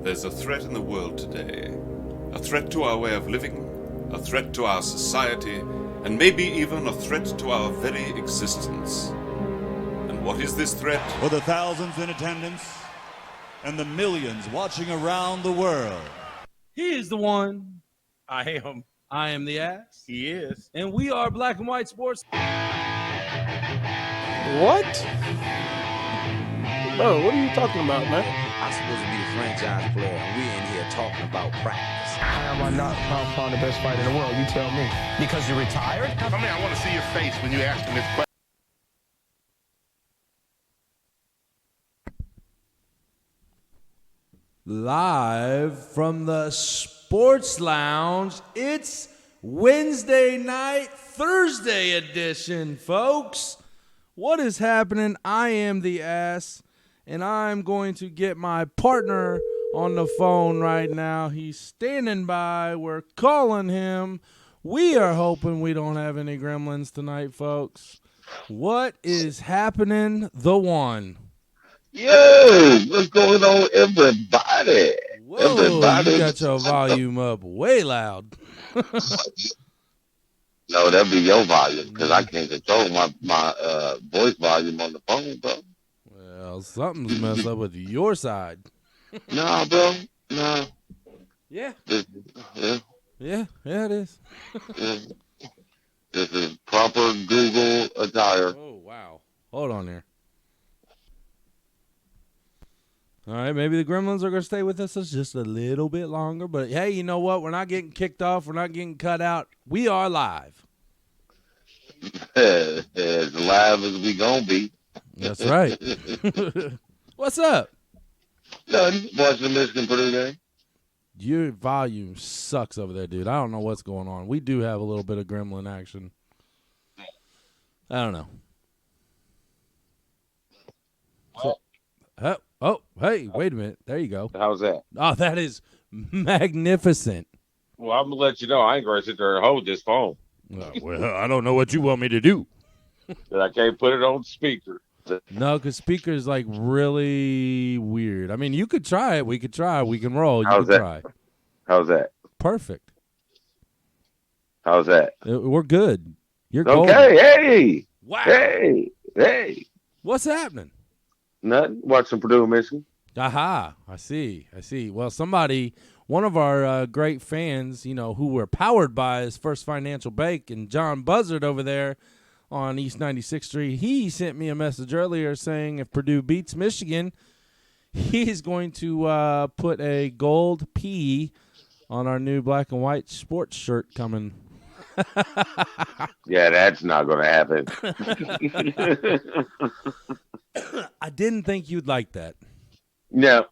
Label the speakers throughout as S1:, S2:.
S1: There's a threat in the world today. A threat to our way of living, a threat to our society, and maybe even a threat to our very existence. And what is this threat?
S2: For the thousands in attendance and the millions watching around the world.
S3: He is the one.
S4: I am.
S3: I am the ass.
S4: He is.
S3: And we are Black and White Sports.
S4: What? Bro, what are you talking about, man?
S5: I'm supposed to be the franchise player, and we in here talking about practice.
S6: How am I not found the best fighter in the world? You tell me.
S7: Because you're retired?
S8: I mean, I want to see your face when you ask him this question.
S3: Live from the Sports Lounge, it's Wednesday night, Thursday edition, folks. What is happening? I am the ass, and I'm going to get my partner on the phone right now. He's standing by. We're calling him. We are hoping we don't have any gremlins tonight, folks. What is happening? The one.
S9: Yo, what's going on, everybody?
S3: Whoa,
S9: everybody.
S3: You got your volume up way loud.
S9: No, that'd be your volume, because I can't control my voice volume on the phone, bro.
S3: Well, something's messed up with your side.
S9: Nah, bro. Nah.
S3: Yeah.
S9: Yeah,
S3: it is.
S9: yeah. This is proper Google attire.
S3: Oh, wow. Hold on here. All right, maybe the gremlins are going to stay with us just a little bit longer. But, hey, you know what? We're not getting kicked off. We're not getting cut out. We are live.
S9: As live as we gonna be.
S3: That's right. What's up?
S9: Nothing. Watching the Michigan Purdue game.
S3: Your volume sucks over there, dude. I don't know what's going on. We do have a little bit of gremlin action. I don't know. Hey, wait a minute. There you go.
S4: How's that?
S3: Oh, that is magnificent.
S4: Well, I'm going to let you know I ain't going to sit there and hold this phone.
S3: Well, I don't know what you want me to do.
S4: I can't put it on speaker.
S3: No, because speaker is like really weird. I mean, you could try it. We could try. We can roll.
S4: How's that?
S3: Try.
S4: How's that?
S3: Perfect.
S4: How's that?
S3: We're good. You're
S4: okay.
S3: golden.
S4: Hey.
S3: Wow.
S4: Hey.
S3: What's happening?
S4: Nothing. Watching Purdue, Michigan.
S3: Aha. I see. Well, one of our great fans, who were powered by his First Financial Bank, and John Buzzard over there on East 96th Street, he sent me a message earlier saying if Purdue beats Michigan, he's going to put a gold P on our new black and white sports shirt coming.
S4: Yeah, that's not going to happen.
S3: I didn't think you'd like that.
S4: No,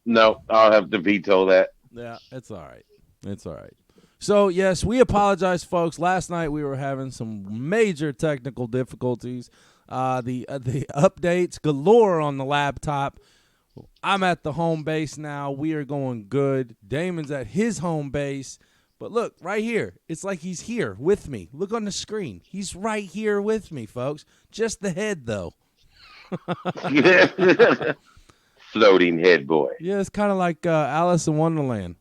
S4: I'll have to veto that.
S3: Yeah, it's all right. So, yes, we apologize, folks. Last night we were having some major technical difficulties. The updates galore on the laptop. I'm at the home base now. We are going good. Damon's at his home base. But look, right here, it's like he's here with me. Look on the screen. He's right here with me, folks. Just the head, though.
S4: Floating head boy.
S3: Yeah, it's kind of like Alice in Wonderland.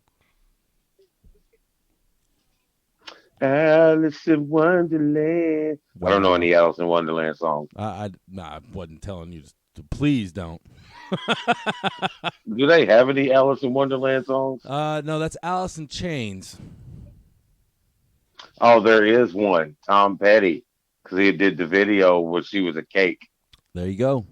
S4: Alice in Wonderland. Wow. I don't know any Alice in Wonderland songs.
S3: I wasn't telling you to please don't.
S4: Do they have any Alice in Wonderland songs?
S3: No, that's Alice in Chains.
S4: Oh, there is one. Tom Petty, because he did the video where she was a cake.
S3: There you go.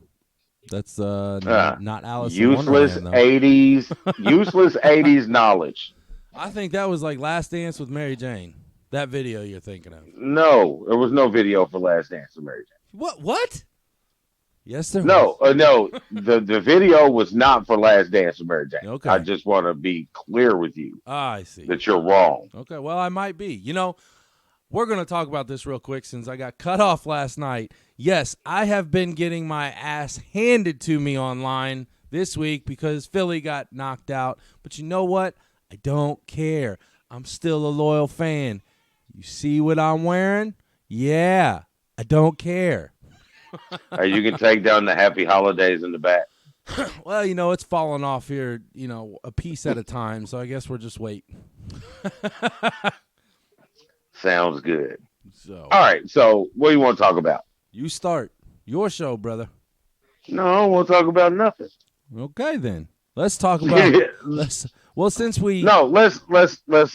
S3: That's not Alice
S4: useless
S3: in Wonderland,
S4: 80s, useless 80s knowledge.
S3: I think that was like Last Dance with Mary Jane. That video you're thinking of.
S4: No, there was no video for Last Dance with Mary Jane.
S3: What? Yes, there
S4: was.
S3: No.
S4: The video was not for Last Dance with Mary Jane.
S3: Okay.
S4: I just want to be clear with you.
S3: I see.
S4: That you're wrong.
S3: Okay, well, I might be. We're going to talk about this real quick since I got cut off last night. Yes, I have been getting my ass handed to me online this week because Philly got knocked out. But you know what? I don't care. I'm still a loyal fan. You see what I'm wearing? Yeah, I don't care.
S4: You can take down the Happy Holidays in the back.
S3: Well, it's falling off here, a piece at a time. So I guess we're just waiting.
S4: Sounds good.
S3: So,
S4: All right. So what do you want to talk about?
S3: you start your show, brother.
S4: No, I don't want to talk about nothing.
S3: Okay, then let's talk about. Well, since we
S4: let's go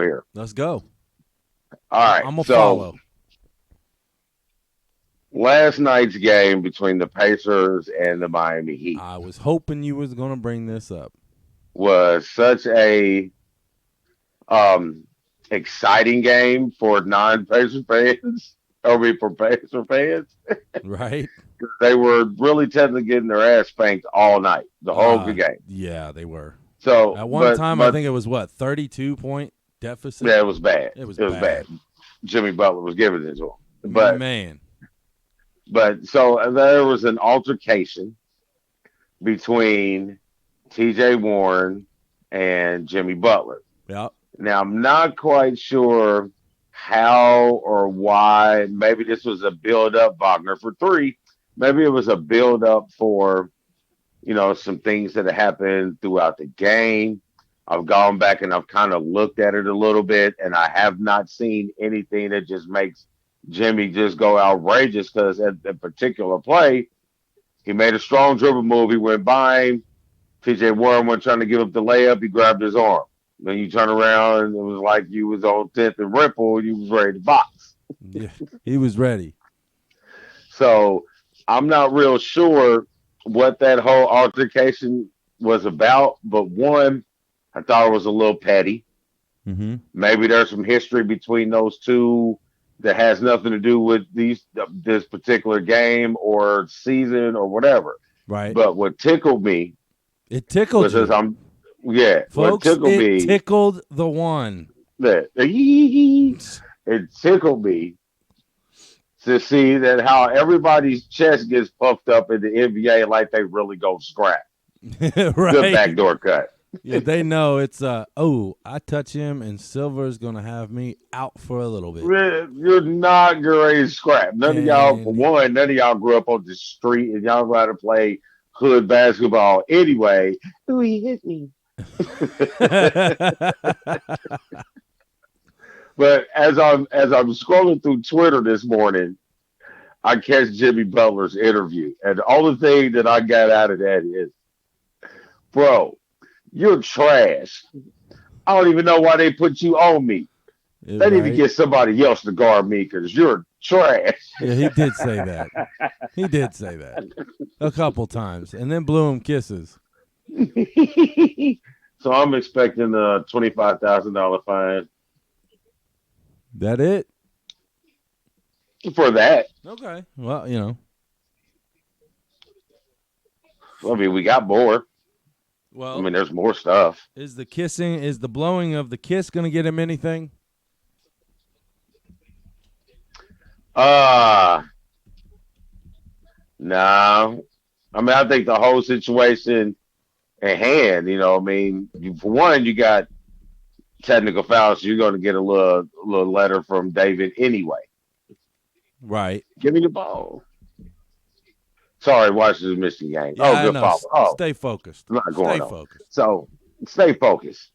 S4: here.
S3: let's go.
S4: All right.
S3: I'm gonna
S4: so
S3: follow.
S4: last night's game between the Pacers and the Miami Heat
S3: I was hoping you was gonna bring this up.
S4: was such a exciting game for non-Pacer fans. For Pacer fans.
S3: Right?
S4: They were really technically getting their ass spanked all night, the whole game.
S3: Yeah, they were.
S4: So
S3: At one time, I think it was 32-point deficit.
S4: Yeah, it was bad.
S3: It was
S4: bad. Jimmy Butler was giving it to him. But
S3: man.
S4: But so there was an altercation between T.J. Warren and Jimmy Butler.
S3: Yep.
S4: Now, I'm not quite sure how or why. Maybe this was a build-up, Wagner, for three. Maybe it was a build-up for, some things that happened throughout the game. I've gone back and I've kind of looked at it a little bit, and I have not seen anything that just makes Jimmy just go outrageous, because at that particular play, he made a strong dribble move. He went by him. T.J. Warren went trying to give up the layup. He grabbed his arm. Then you turn around, and it was like you was on 10th and Ripple, and you was ready to box.
S3: Yeah, he was ready.
S4: So I'm not real sure what that whole altercation was about, but one, I thought it was a little petty.
S3: Mm-hmm.
S4: Maybe there's some history between those two that has nothing to do with this particular game or season or whatever.
S3: Right.
S4: But what tickled me,
S3: it tickled you.
S4: Folks,
S3: what tickled the one.
S4: It tickled me to see that how everybody's chest gets puffed up in the NBA like they really go scrap.
S3: Right.
S4: Good backdoor cut.
S3: Yeah, they know it's I touch him and Silver's gonna have me out for a little bit.
S4: You're not ready to scrap. None of y'all grew up on the street and y'all know how to play hood basketball anyway. Ooh, he hit me. But as I'm scrolling through Twitter this morning, I catch Jimmy Butler's interview, and the only thing that I got out of that is, bro, you're trash. I don't even know why they put you on me. They need to get somebody else to guard me because you're trash.
S3: Yeah, he did say that. He did say that a couple times, and then blew him kisses.
S4: So I'm expecting a $25,000 fine.
S3: That it?
S4: For that.
S3: Okay. Well,
S4: I mean, we got more.
S3: Well,
S4: there's more stuff.
S3: Is the blowing of the kiss going to get him anything?
S4: No. I think the whole situation at hand, for one, you got technical fouls, so you're going to get a little letter from David anyway.
S3: Right.
S4: Give me the ball. Sorry, Washington's missing game.
S3: Yeah,
S4: good follow. Oh,
S3: stay focused.
S4: I'm not going on.
S3: Focused.
S4: So stay focused.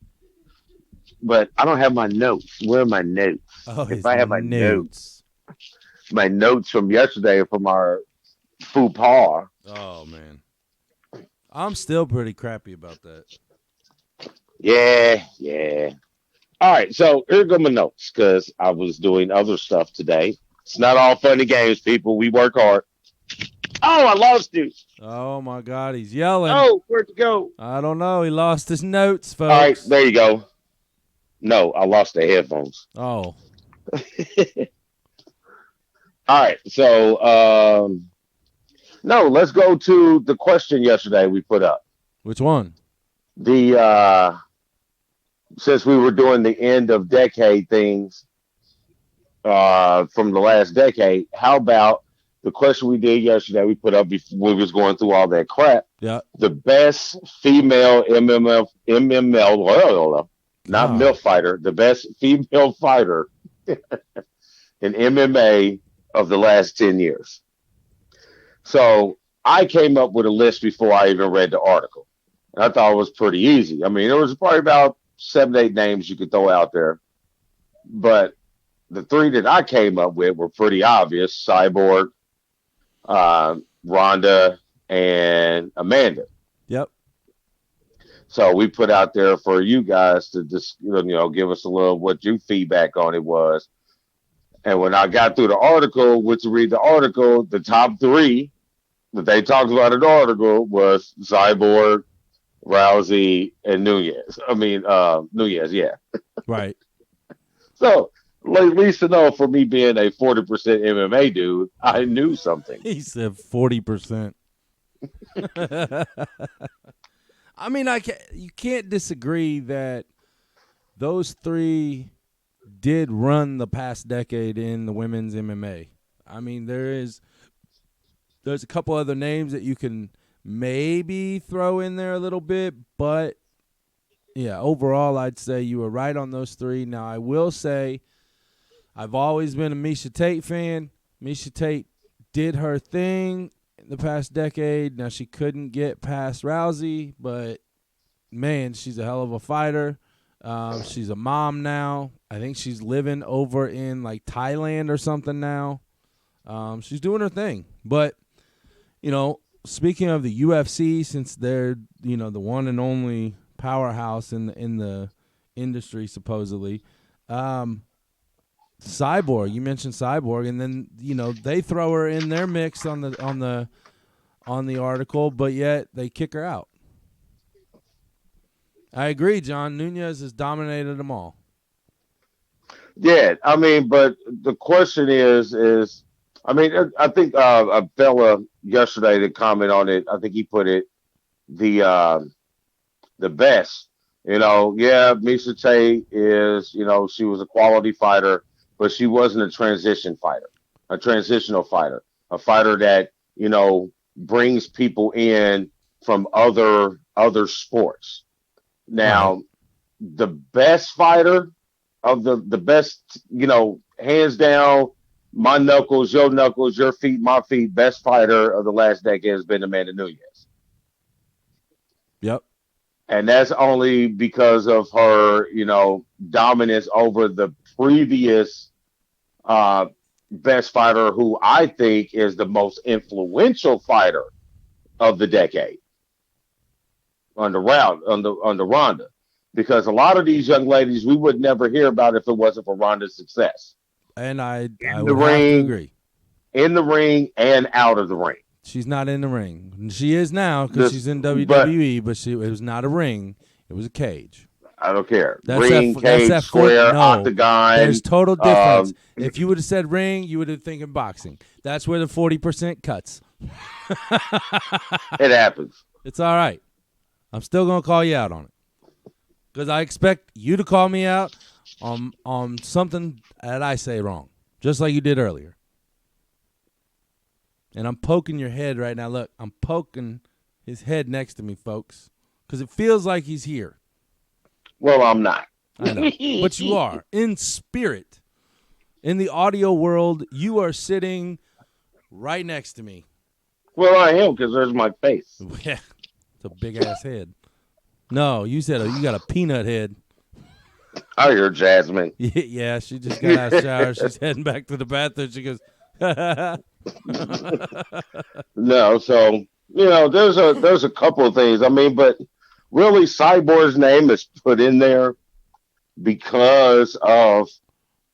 S4: But I don't have my notes. Where are my notes?
S3: Oh,
S4: if I have my notes from yesterday from our faux pas.
S3: Oh man, I'm still pretty crappy about that.
S4: Yeah. All right, so here go my notes because I was doing other stuff today. It's not all funny games, people. We work hard. Oh, I lost it.
S3: Oh, my God. He's yelling.
S4: Oh, where'd it go?
S3: I don't know. He lost his notes, folks.
S4: All right, there you go. No, I lost the headphones.
S3: Oh.
S4: All right, so, no, let's go to the question yesterday we put up.
S3: Which one?
S4: Since we were doing the end of decade things from the last decade, how about the question we did yesterday, we put up before we was going through all that crap.
S3: Yeah.
S4: The best female MML, not MILF fighter, the best female fighter in MMA of the last 10 years. So I came up with a list before I even read the article. And I thought it was pretty easy. I mean, there was probably about 7, 8 names you could throw out there. But the 3 that I came up with were pretty obvious: Cyborg, Rhonda, and Amanda.
S3: Yep.
S4: So we put out there for you guys to just give us a little what your feedback on it was. And when I got through the article, went to read the article, the top 3 that they talked about in the article was Cyborg, Rousey, and Nunez. Nunez, yeah.
S3: Right.
S4: So, at least to know, for me being a 40% MMA dude, I knew something.
S3: He said 40%. I mean, you can't disagree that those 3 did run the past decade in the women's MMA. I mean, there's a couple other names that you can maybe throw in there a little bit, but yeah, overall, I'd say you were right on those 3. Now, I will say I've always been a Miesha Tate fan. Miesha Tate did her thing in the past decade. Now, she couldn't get past Rousey, but, man, she's a hell of a fighter. She's a mom now. I think she's living over in, like, Thailand or something now. She's doing her thing. But, speaking of the UFC, since they're, the one and only powerhouse in the industry, supposedly, Cyborg. You mentioned Cyborg, and then they throw her in their mix on the article, but yet they kick her out. I agree, John. Nunez has dominated them all.
S4: Yeah, I mean, but the question is, I think a fella yesterday that commented on it, I think he put it the best. Miesha Tate is, she was a quality fighter, but she wasn't a transitional fighter, a fighter that, brings people in from other sports. Now, right. The best fighter of the best, hands down, my knuckles, your feet, my feet, best fighter of the last decade has been Amanda Nunez.
S3: Yep.
S4: And that's only because of her, dominance over the previous best fighter, who I think is the most influential fighter of the decade, under Ronda. Because a lot of these young ladies we would never hear about if it wasn't for Ronda's success.
S3: And I would have to agree.
S4: In the ring and out of the ring.
S3: She's not in the ring. She is now because she's in WWE, but it was not a ring. It was a cage.
S4: I don't care. Ring, cage, square, octagon.
S3: There's total difference. If you would have said ring, you would have thinking boxing. That's where the 40% cuts.
S4: It happens.
S3: It's all right. I'm still going to call you out on it. Because I expect you to call me out on something that I say wrong, just like you did earlier. And I'm poking your head right now. Look, I'm poking his head next to me, folks, because it feels like he's here.
S4: Well, I'm not.
S3: I know, but you are. In spirit. In the audio world, you are sitting right next to me.
S4: Well, I am, because there's my face.
S3: Yeah, it's a big-ass head. No, you said you got a peanut head.
S4: I hear Jasmine.
S3: Yeah, she just got out of the shower. She's heading back to the bathroom. She goes,
S4: No, so, there's a couple of things. I mean, but really, Cyborg's name is put in there because of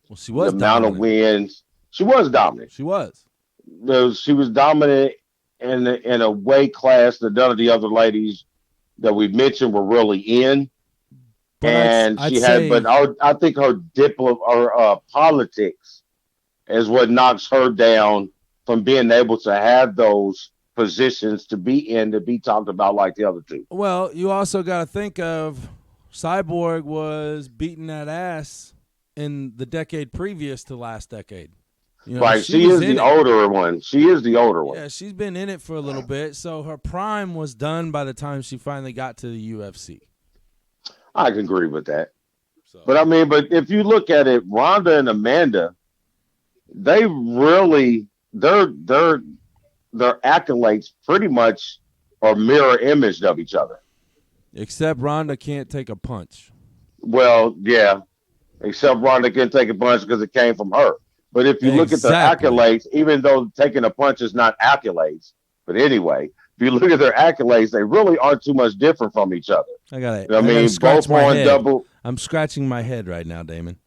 S4: the amount of wins. She was dominant.
S3: She was.
S4: She was dominant in a weight class that none of the other ladies that we mentioned were really in.
S3: But
S4: and
S3: I'd
S4: she
S3: say,
S4: had, but I think her politics is what knocks her down from being able to have those positions to be talked about like the other two.
S3: Well, you also got to think of Cyborg was beating that ass in the decade previous to last decade.
S4: Right, she is the older one. She is the older one.
S3: Yeah, she's been in it for a little bit, so her prime was done by the time she finally got to the UFC.
S4: I can agree with that. So. But if you look at it, Ronda and Amanda, they really they're their accolades pretty much are mirror imaged of each other.
S3: Except Ronda can't take a punch.
S4: Well, yeah, except Ronda can take a punch because it came from her. But if you look at their accolades, even though taking a punch is not accolades, but anyway, if you look at their accolades, they really aren't too much different from each other.
S3: I got it.
S4: I mean, both on double.
S3: I'm scratching my head right now, Damon.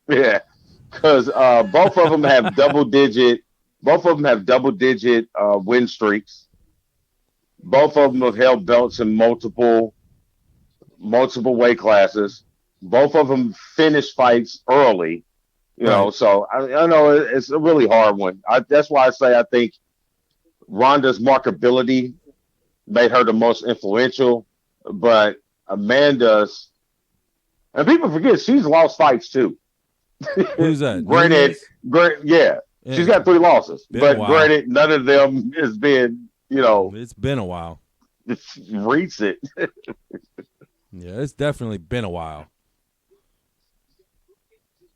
S4: Yeah, because both of them have double digit. Both of them have double digit win streaks. Both of them have held belts in multiple weight classes. Both of them finished fights early. You know, so I know it's a really hard one. That's why I say I think Ronda's markability made her the most influential, but Amanda's, and people forget she's lost fights too.
S3: Who's that?
S4: Yeah, she's got 3 losses, but granted, none of them has been,
S3: It's been a while.
S4: It's recent.
S3: Yeah, it's definitely been a while.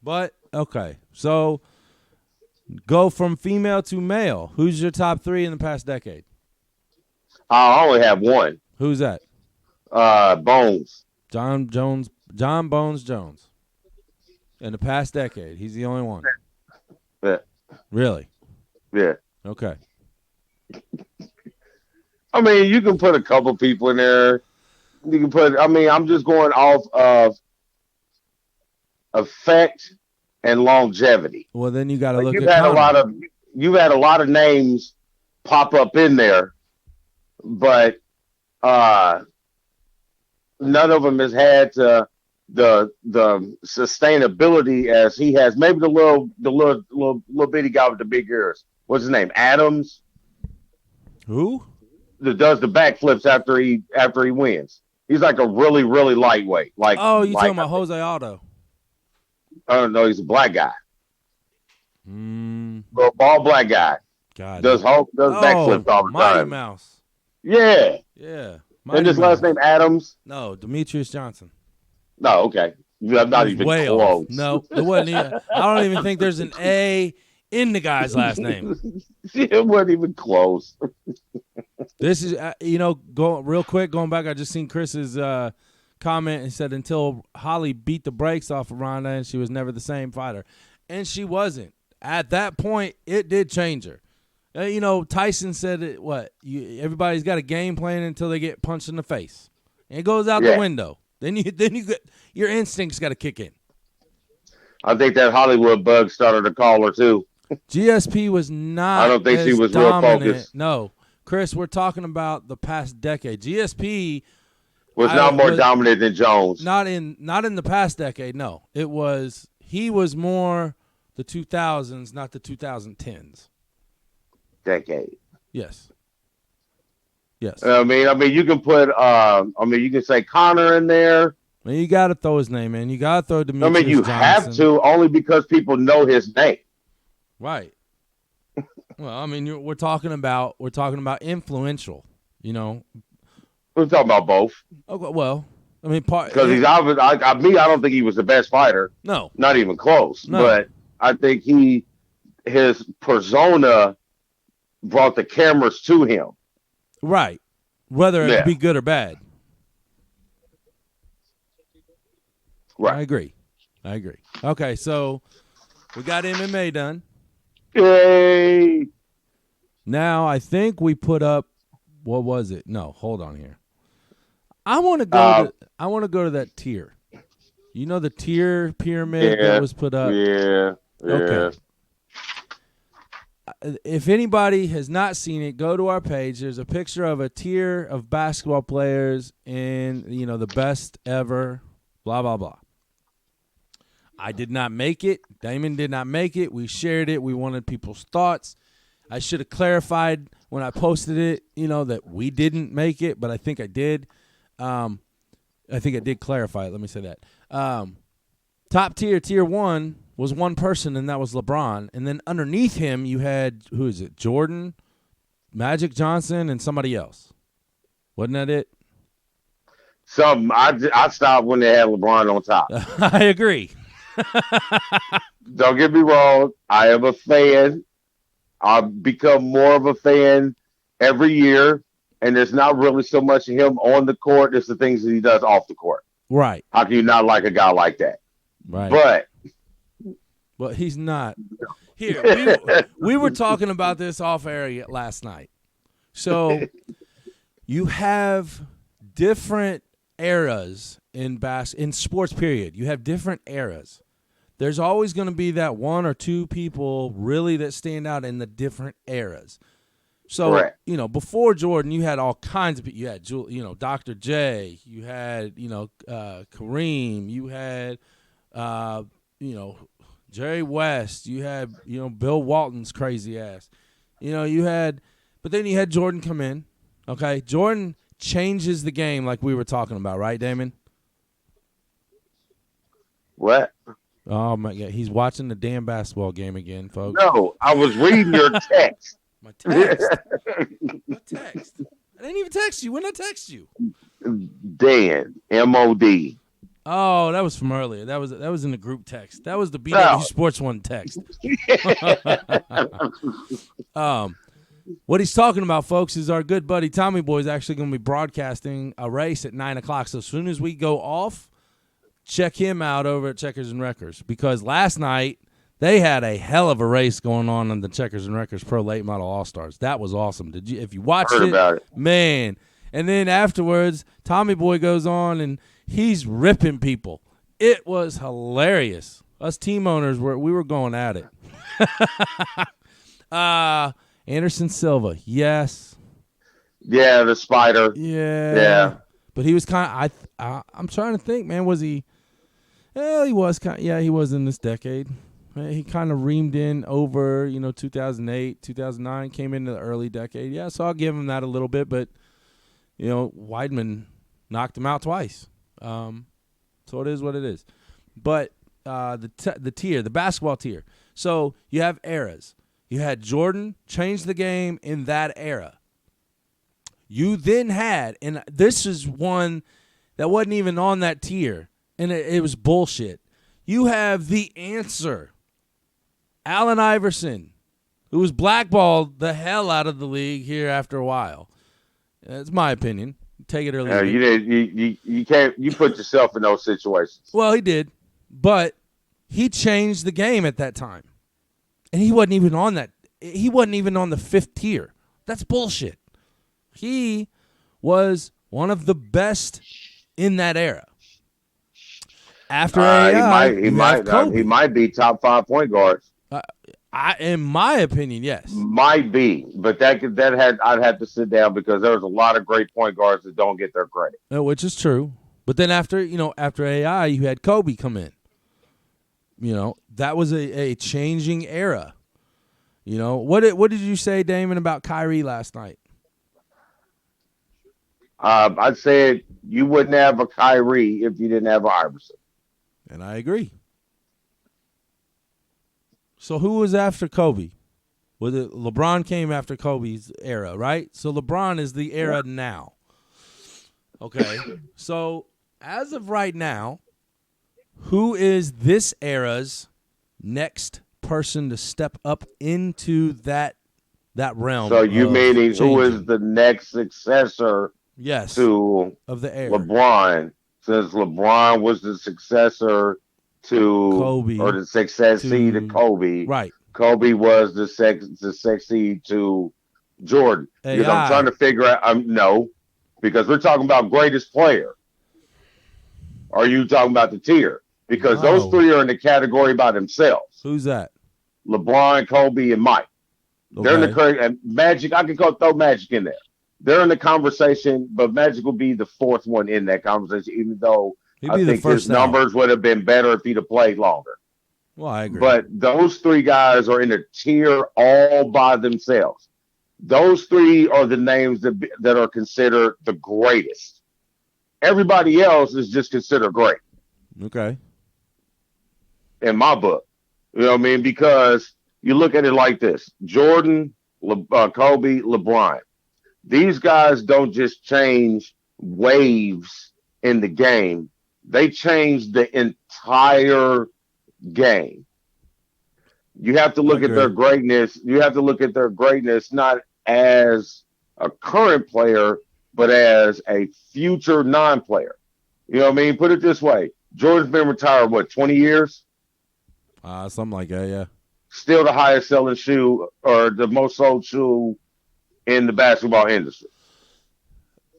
S3: But, okay, so go from female to male. Who's your top 3 in the past decade?
S4: I only have one.
S3: Who's that?
S4: Bones.
S3: John Bones Jones. In the past decade, he's the only one.
S4: Yeah.
S3: Really?
S4: Yeah.
S3: Okay.
S4: I mean, you can put a couple people in there. You can put, I'm just going off of effect and longevity.
S3: Well, then you got to look
S4: you've
S3: at
S4: had you've had a lot of names pop up in there, but none of them has had the sustainability as he has. Maybe the little bitty guy with the big ears. What's his name? Adams.
S3: Who?
S4: That does the backflips after he wins. He's like a really, really lightweight. Like,
S3: oh, you talking about Jose Aldo?
S4: I don't know. He's a black guy. Little bald black guy.
S3: God.
S4: Does backflips all the
S3: Mighty
S4: time.
S3: Mouse.
S4: Yeah.
S3: Yeah.
S4: And his last name Adams?
S3: No, Demetrius Johnson.
S4: No, okay. I'm not even
S3: way
S4: close.
S3: Off. No, it wasn't even. I don't even think there's an A in the guy's last name.
S4: It wasn't even close.
S3: This is, going back, I just seen Chris's comment and said until Holly beat the brakes off of Ronda and she was never the same fighter. And she wasn't. At that point, it did change her. Tyson said everybody's got a game plan until they get punched in the face. And it goes out the window. Then you get, your instincts got to kick in.
S4: I think that Hollywood bug started to call her too.
S3: GSP was not.
S4: I don't think she was
S3: dominant.
S4: real focused.
S3: No, Chris, we're talking about the past decade. GSP
S4: was not more dominant than Jones.
S3: Not in the past decade. No, he was more the 2000s, not the 2010s.
S4: Decade.
S3: Yes. Yes.
S4: I mean, you can put. You can say Connor in there.
S3: I mean, you got to throw his name in. You got to throw Demetrius
S4: you
S3: Johnson.
S4: have to only because people know his name.
S3: Right. Well, we're talking about influential. We're
S4: talking about both.
S3: Okay, well,
S4: because he's obvious. I don't think he was the best fighter.
S3: No,
S4: not even close. No. But I think his persona brought the cameras to him.
S3: Right. Whether it be good or bad.
S4: Right.
S3: I agree. Okay, so we got MMA done.
S4: Yay!
S3: Now I think we put up. What was it? No, hold on here. I want to go. I want to go to that tier. The tier pyramid that was put up.
S4: Yeah.
S3: Okay. If anybody has not seen it, go to our page. There's a picture of a tier of basketball players in the best ever. Blah blah blah. I did not make it. Damon did not make it. We shared it. We wanted people's thoughts. I should have clarified when I posted it, that we didn't make it, but I think I did. I think I did clarify it. Let me say that. Top tier 1 was one person, and that was LeBron. And then underneath him, you had, who is it? Jordan, Magic Johnson, and somebody else. Wasn't that it?
S4: I stopped when they had LeBron on top.
S3: I agree.
S4: Don't get me wrong. I am a fan. I've become more of a fan every year, and there's not really so much of him on the court. It's the things that he does off the court.
S3: Right.
S4: How can you not like a guy like that?
S3: Right.
S4: But
S3: he's not. Here, we were talking about this off air last night. So you have different eras in sports, period. You have different eras. There's always going to be that one or two people really that stand out in the different eras. So,
S4: correct.
S3: Before Jordan, you had all kinds of people. You had, Dr. J. You had, Kareem. You had, Jerry West. You had, Bill Walton's crazy ass. But then you had Jordan come in. Okay, Jordan changes the game like we were talking about, right, Damon?
S4: What?
S3: Oh, my God. He's watching the damn basketball game again, folks.
S4: No, I was reading your text.
S3: My text? What text? I didn't even text you. When did I text you?
S4: Dan, M-O-D.
S3: Oh, that was from earlier. That was in the group text. That was the BWSPORTS1 text. What he's talking about, folks, is our good buddy Tommy Boy is actually going to be broadcasting a race at 9 o'clock. So as soon as we go off, check him out over at Checkers and Wreckers, because last night they had a hell of a race going on in the Checkers and Wreckers Pro Late Model All-Stars. That was awesome. If you watched it, man. And then afterwards, Tommy Boy goes on and he's ripping people. It was hilarious. Us team owners we were going at it. Anderson Silva, yes.
S4: Yeah, the spider.
S3: Yeah. But he was kind of, I'm trying to think, man, was he? Well, he was kind of, yeah, he was in this decade. He kind of reamed in over, 2008, 2009, came into the early decade. Yeah, so I'll give him that a little bit, but, Weidman knocked him out twice. So it is what it is. But the basketball tier. So you have eras. You had Jordan change the game in that era. You then had, and this is one that wasn't even on that tier, and it was bullshit. You have the answer, Allen Iverson, who was blackballed the hell out of the league here after a while. That's my opinion. Take it or leave it.
S4: You can't. You put yourself in those situations.
S3: Well, he did, but he changed the game at that time, and he wasn't even on that. He wasn't even on the fifth tier. That's bullshit. He was one of the best in that era. After AI,
S4: he might be top 5 point guards.
S3: In my opinion, yes.
S4: Might be, but I'd have to sit down because there's a lot of great point guards that don't get their credit.
S3: Which is true. But then after AI, you had Kobe come in. That was a changing era. What did you say, Damon, about Kyrie last night?
S4: I'd say you wouldn't have a Kyrie if you didn't have an Iverson.
S3: And I agree. So who was after Kobe? Was it LeBron came after Kobe's era, right? So LeBron is the era now. Okay. So as of right now, who is this era's next person to step up into that realm?
S4: So you meaning who is the next successor?
S3: Yes.
S4: Of
S3: the era.
S4: LeBron, since LeBron was the successor to
S3: Kobe,
S4: or the successee to Kobe.
S3: Right.
S4: Kobe was the successee to Jordan. Because I'm trying to figure out. No, because we're talking about greatest player. Or are you talking about the tier? Because those three are in the category by themselves.
S3: Who's that?
S4: LeBron, Kobe, and Mike. Okay. They're in the and Magic. I can throw Magic in there. They're in the conversation, but Magic will be the fourth one in that conversation, even though I think his numbers would have been better if he'd have played longer.
S3: Well, I agree.
S4: But those three guys are in a tier all by themselves. Those three are the names that are considered the greatest. Everybody else is just considered great.
S3: Okay.
S4: In my book. You know what I mean? Because you look at it like this. Jordan, Kobe, LeBron. These guys don't just change waves in the game. They change the entire game. You have to look at their greatness. You have to look at their greatness not as a current player, but as a future non-player. You know what I mean? Put it this way: Jordan's been retired 20 years?
S3: Something like that. Yeah.
S4: Still the highest selling shoe or the most sold shoe in the basketball industry.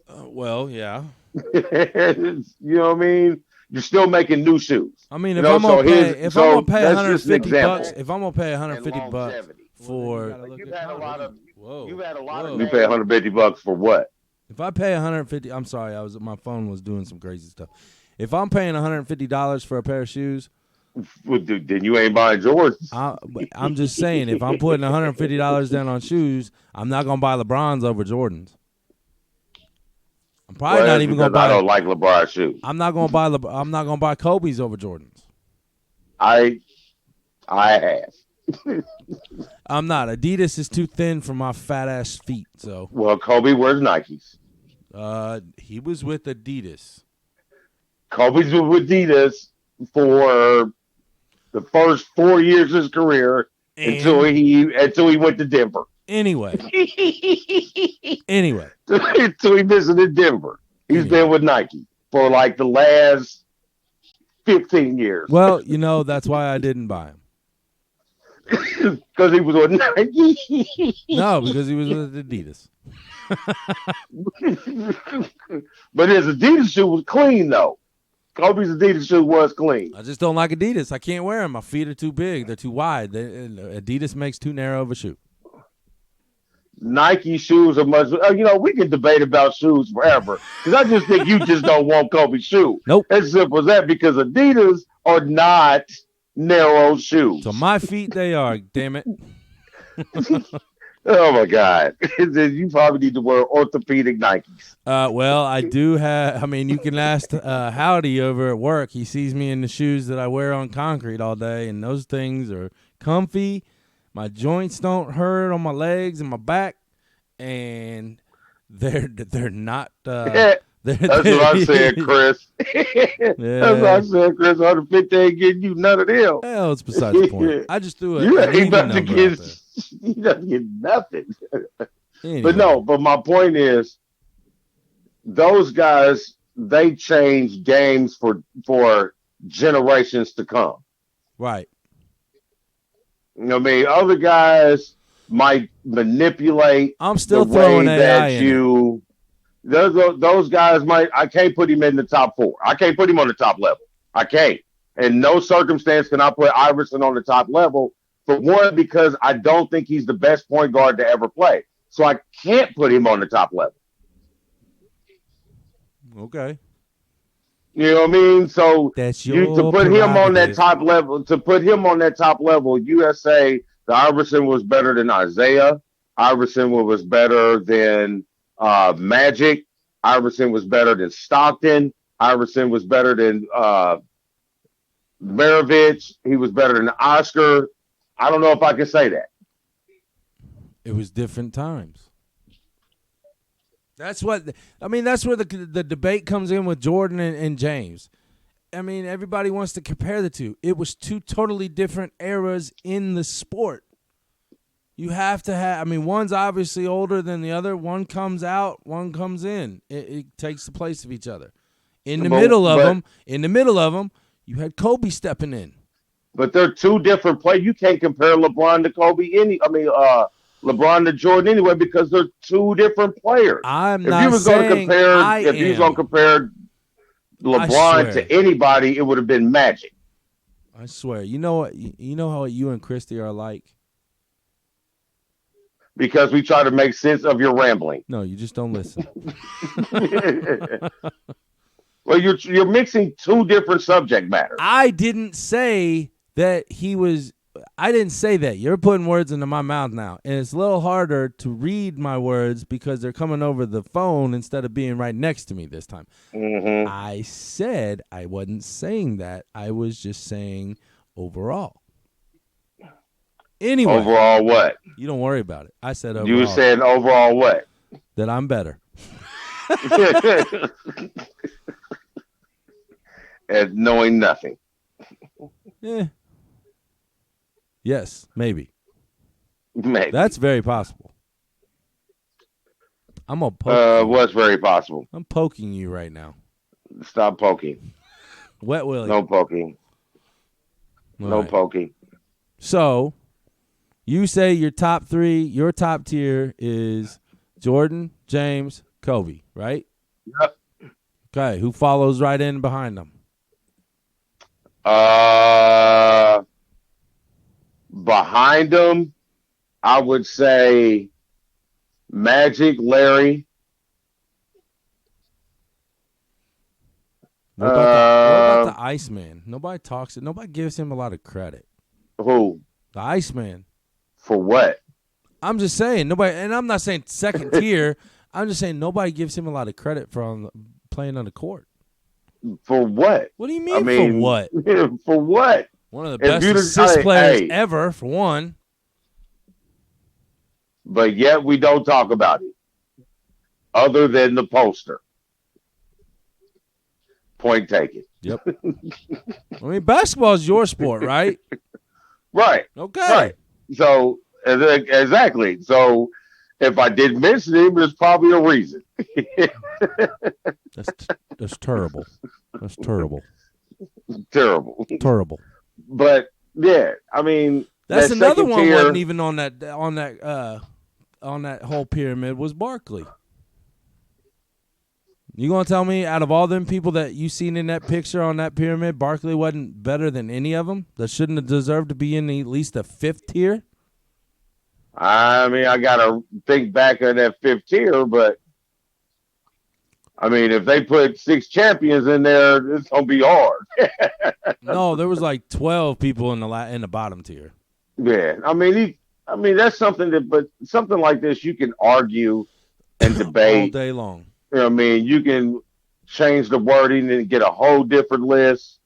S3: Well, yeah.
S4: You know what I mean? You're still making new shoes.
S3: I mean, if I'm gonna pay $150, if I'm gonna pay $150 for,
S4: you've had a lot of.
S3: Whoa.
S4: You pay $150 for what?
S3: If I pay $150, I'm sorry, my phone was doing some crazy stuff. If I'm paying $150 for a pair of shoes,
S4: well, dude, then you ain't buying Jordans.
S3: I'm just saying, if I'm putting $150 down on shoes, I'm not gonna buy LeBrons over Jordans. I'm probably not even gonna buy.
S4: I don't like LeBron shoes.
S3: I'm not gonna buy Kobe's over Jordans.
S4: I have.
S3: I'm not. Adidas is too thin for my fat ass feet. So.
S4: Well, Kobe wears Nikes.
S3: He was with Adidas.
S4: Kobe's with Adidas for the first 4 years of his career until he went to Denver.
S3: Anyway.
S4: Until he visited Denver. He's been with Nike for like the last 15 years.
S3: Well, that's why I didn't buy him.
S4: Because he was with Nike?
S3: No, because he was with Adidas.
S4: But his Adidas shoe was clean, though. Kobe's Adidas shoe was clean.
S3: I just don't like Adidas. I can't wear them. My feet are too big. They're too wide. Adidas makes too narrow of a shoe.
S4: Nike shoes are much. We can debate about shoes forever because I just think you just don't want Kobe's shoe.
S3: Nope.
S4: As simple as that, because Adidas are not narrow shoes.
S3: To my feet, they are. Damn it.
S4: Oh my God! You probably need to wear orthopedic Nikes.
S3: Well, I do have. I mean, you can ask Howdy over at work. He sees me in the shoes that I wear on concrete all day, and those things are comfy. My joints don't hurt on my legs and my back, and they're not.
S4: That's what I said, Chris.
S3: Yeah.
S4: That's what I said, Chris. 150 ain't getting you none of them.
S3: Hell, it's besides the point. I just threw
S4: You ain't about to get nothing.
S3: Anyway.
S4: But my point is, those guys, they change games for generations to come.
S3: Right.
S4: Other guys might manipulate.
S3: I'm still
S4: the
S3: throwing
S4: way
S3: AI
S4: that
S3: in
S4: those guys might. I can't put him in the top 4. I can't put him on the top level. I can't. In no circumstance can I put Iverson on the top level. For one, because I don't think he's the best point guard to ever play. So I can't put him on the top level.
S3: Okay.
S4: You know what I mean? So
S3: that's your
S4: to put him on that top level, USA, the Iverson was better than Isaiah. Iverson was better than Magic. Iverson was better than Stockton. Iverson was better than Maravich. He was better than Oscar. I don't know if I can say that.
S3: It was different times. That's where the debate comes in with Jordan and James. I mean, everybody wants to compare the two. It was two totally different eras in the sport. You have to have, one's obviously older than the other. One comes out, one comes in. It takes the place of each other. In the middle of them, you had Kobe stepping in.
S4: But they're two different players. You can't compare LeBron to Kobe LeBron to Jordan anyway, because they're two different players.
S3: If you was going
S4: to compare LeBron to anybody, it would have been Magic.
S3: I swear. You know what? You know how you and Christy are like?
S4: Because we try to make sense of your rambling.
S3: No, you just don't listen.
S4: Well, you're mixing two different subject matters.
S3: I didn't say that he was. I didn't say that. You're putting words into my mouth now, and it's a little harder to read my words because they're coming over the phone instead of being right next to me this time.
S4: Mm-hmm.
S3: I said I wasn't saying that. I was just saying overall. Anyway.
S4: Overall what?
S3: You don't worry about it. I said overall.
S4: You said overall what?
S3: That I'm better.
S4: And knowing nothing.
S3: Yeah. Yes, maybe.
S4: Maybe.
S3: That's very possible. I'm gonna poke you.
S4: What's very possible?
S3: I'm poking you right now.
S4: Stop poking.
S3: Wet Willie.
S4: No poking.
S3: All
S4: No
S3: right.
S4: poking.
S3: So, you say your top three, your top tier is Jordan, James, Kobe, right?
S4: Yep.
S3: Okay, who follows right in behind them?
S4: Behind them, I would say Magic, Larry.
S3: What about the Iceman? Nobody talks it. Nobody gives him a lot of credit.
S4: Who?
S3: The Iceman.
S4: For what?
S3: I'm just saying nobody, and I'm not saying second tier. I'm just saying nobody gives him a lot of credit for playing on the court.
S4: For what?
S3: What do you mean for what?
S4: For what?
S3: One of the best assist players ever, for one.
S4: But yet we don't talk about it, other than the poster. Point taken.
S3: Yep. I mean, basketball is your sport, right?
S4: Right.
S3: Okay.
S4: Right. So, exactly. So, if I didn't mention him, there's probably a reason.
S3: That's terrible. That's terrible.
S4: Terrible. But yeah, I mean,
S3: that's
S4: that
S3: another one.
S4: tier,
S3: wasn't even on that whole pyramid was Barkley. You gonna tell me out of all them people that you seen in that picture on that pyramid, Barkley wasn't better than any of them? That shouldn't have deserved to be in at least the fifth tier?
S4: I mean, I gotta think back on that fifth tier, but I mean, if they put 6 champions in there, it's gonna be hard.
S3: No, there was like 12 people in the bottom tier.
S4: Yeah, I mean, that's something but something like this, you can argue and debate
S3: all day long.
S4: You know what I mean? You can change the wording and get a whole different list.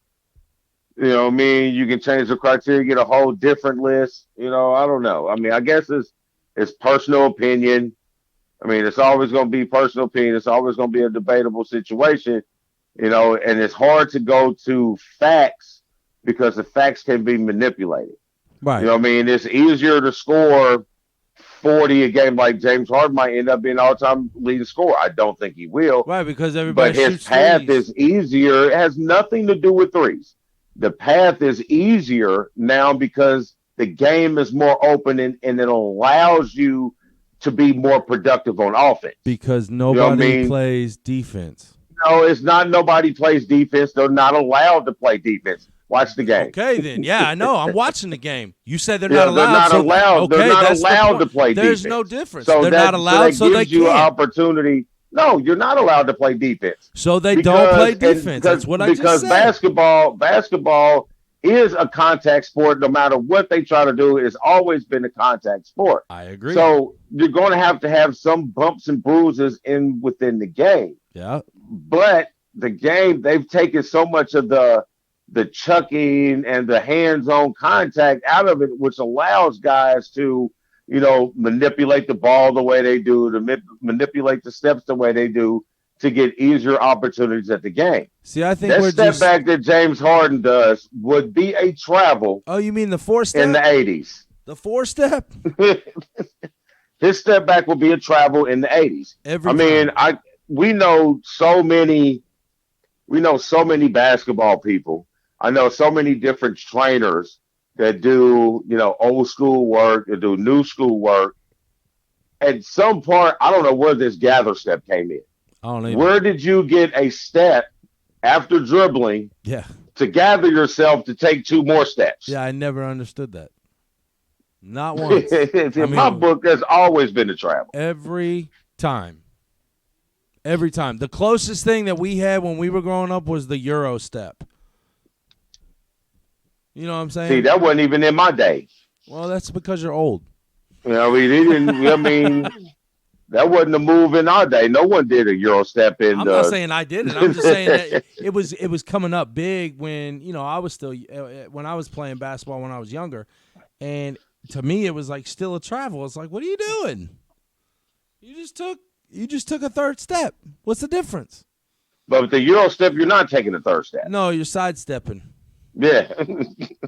S4: You know what I mean? You can change the criteria, get a whole different list. You know, I don't know. I mean, I guess it's personal opinion. I mean, it's always going to be personal opinion. It's always going to be a debatable situation, you know, and it's hard to go to facts because the facts can be manipulated.
S3: Right.
S4: You know what I mean? It's easier to score 40 a game like James Harden might end up being all-time leading scorer. I don't think he will.
S3: Right, because everybody
S4: But his path
S3: threes.
S4: is easier. It has nothing to do with threes. The path is easier now because the game is more open and it allows you to be more productive on offense.
S3: Because nobody plays defense.
S4: No, it's not nobody plays defense. They're not allowed to play defense. Watch the game.
S3: Okay, then. Yeah, I know. I'm watching the game. You said they're
S4: Yeah,
S3: not allowed.
S4: They're not allowed.
S3: Okay,
S4: They're not allowed to play defense.
S3: There's no difference.
S4: So
S3: they're not allowed, so they
S4: gives you an
S3: can't.
S4: opportunity. No, you're not allowed to play defense.
S3: So they don't play defense. That's what I just said.
S4: Because basketball is a contact sport. No matter what they try to do, it's always been a contact sport.
S3: I agree.
S4: So you're going to have some bumps and bruises within the game.
S3: Yeah.
S4: But the game, they've taken so much of the chucking and the hands-on contact out of it, which allows guys to, you know, manipulate the ball the way they do, to manipulate the steps the way they do, to get easier opportunities at the game.
S3: See, I think
S4: that step back that James Harden does would be a travel.
S3: Oh, you mean the 4-step?
S4: In the 80s.
S3: The 4-step?
S4: His step back will be a travel in the 80s. We know so many basketball people. I know so many different trainers that do, you know, old school work, that do new school work. At some part, I don't know where this gather step came in.
S3: I don't know.
S4: Where did you get a step after dribbling to gather yourself to take 2 more steps?
S3: Yeah, I never understood that. Not once.
S4: My book has always been a travel.
S3: Every time. The closest thing that we had when we were growing up was the Euro step. You know what I'm saying?
S4: See, that wasn't even in my day.
S3: Well, that's because you're old.
S4: You know, that wasn't a move in our day. No one did a Euro step in.
S3: I'm not saying I did it. I'm just saying that it was coming up big when, you know, I was still when I was playing basketball when I was younger, and to me it was like still a travel. It's like, what are you doing? You just took a third step. What's the difference?
S4: But with the Euro step, you're not taking a third step.
S3: No, you're sidestepping.
S4: Yeah.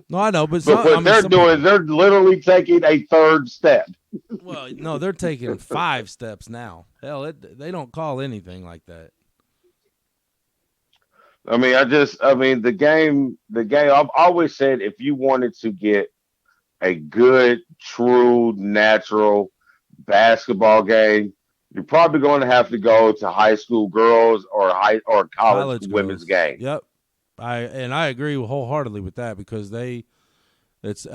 S3: No, I know, but
S4: But what they're doing, they're literally taking a third step.
S3: Well, no, they're taking 5 steps now. Hell, they don't call anything like that.
S4: I mean, the game. I've always said if you wanted to get a good, true, natural basketball game, you're probably going to have to go to high school girls or college women's
S3: girls.
S4: game.
S3: Yep, I agree wholeheartedly with that because it's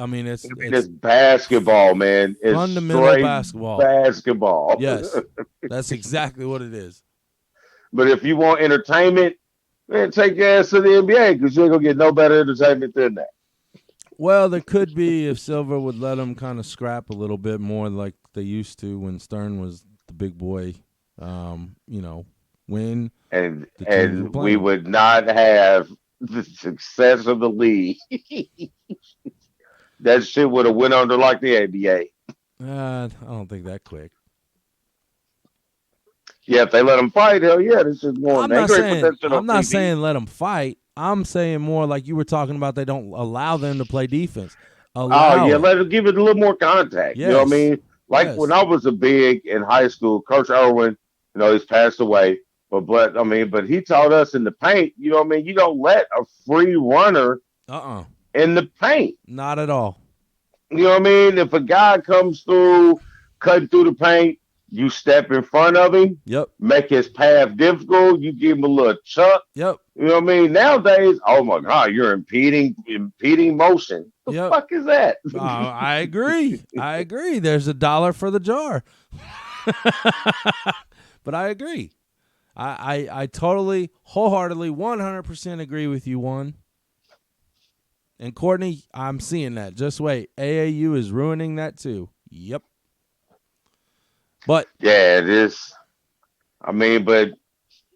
S4: basketball, man. It's
S3: fundamental basketball.
S4: Basketball.
S3: Yes, that's exactly what it is.
S4: But if you want entertainment, man, take your ass to the NBA because you ain't gonna get no better entertainment than that.
S3: Well, there could be if Silver would let them kind of scrap a little bit more like they used to when Stern was the big boy. Win.
S4: And we would not have the success of the league. That shit would have went under like the ABA.
S3: I don't think that quick.
S4: Yeah, if they let them fight, hell yeah, this is more.
S3: I'm not saying let them fight. I'm saying more like you were talking about. They don't allow them to play defense.
S4: Let them give it a little more contact.
S3: Yes.
S4: You know what I mean? Like when I was a big in high school, Coach Irwin, he's passed away. But he taught us in the paint. You know what I mean? You don't let a free runner in the paint.
S3: Not at all.
S4: You know what I mean? If a guy comes through, cutting through the paint, you step in front of him.
S3: Yep.
S4: Make his path difficult. You give him a little chuck.
S3: Yep.
S4: You know what I mean? Nowadays, oh my God, you're impeding motion. What the fuck is that?
S3: I agree. There's $1 for the jar. But I agree. I totally, wholeheartedly, 100% agree with you, Juan. And Courtney, I'm seeing that. Just wait. AAU is ruining that too. Yep. But
S4: yeah, it is. I mean, but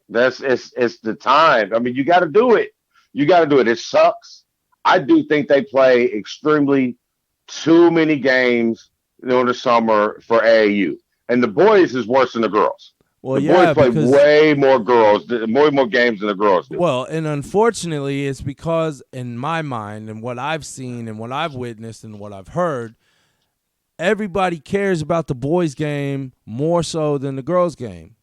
S4: it's the time. I mean, you got to do it. It sucks. I do think they play extremely too many games in the summer for AAU, and the boys is worse than the girls.
S3: Well,
S4: the boys play way more games than the girls do.
S3: Well, and unfortunately, it's because in my mind and what I've seen and what I've witnessed and what I've heard, everybody cares about the boys' game more so than the girls' game.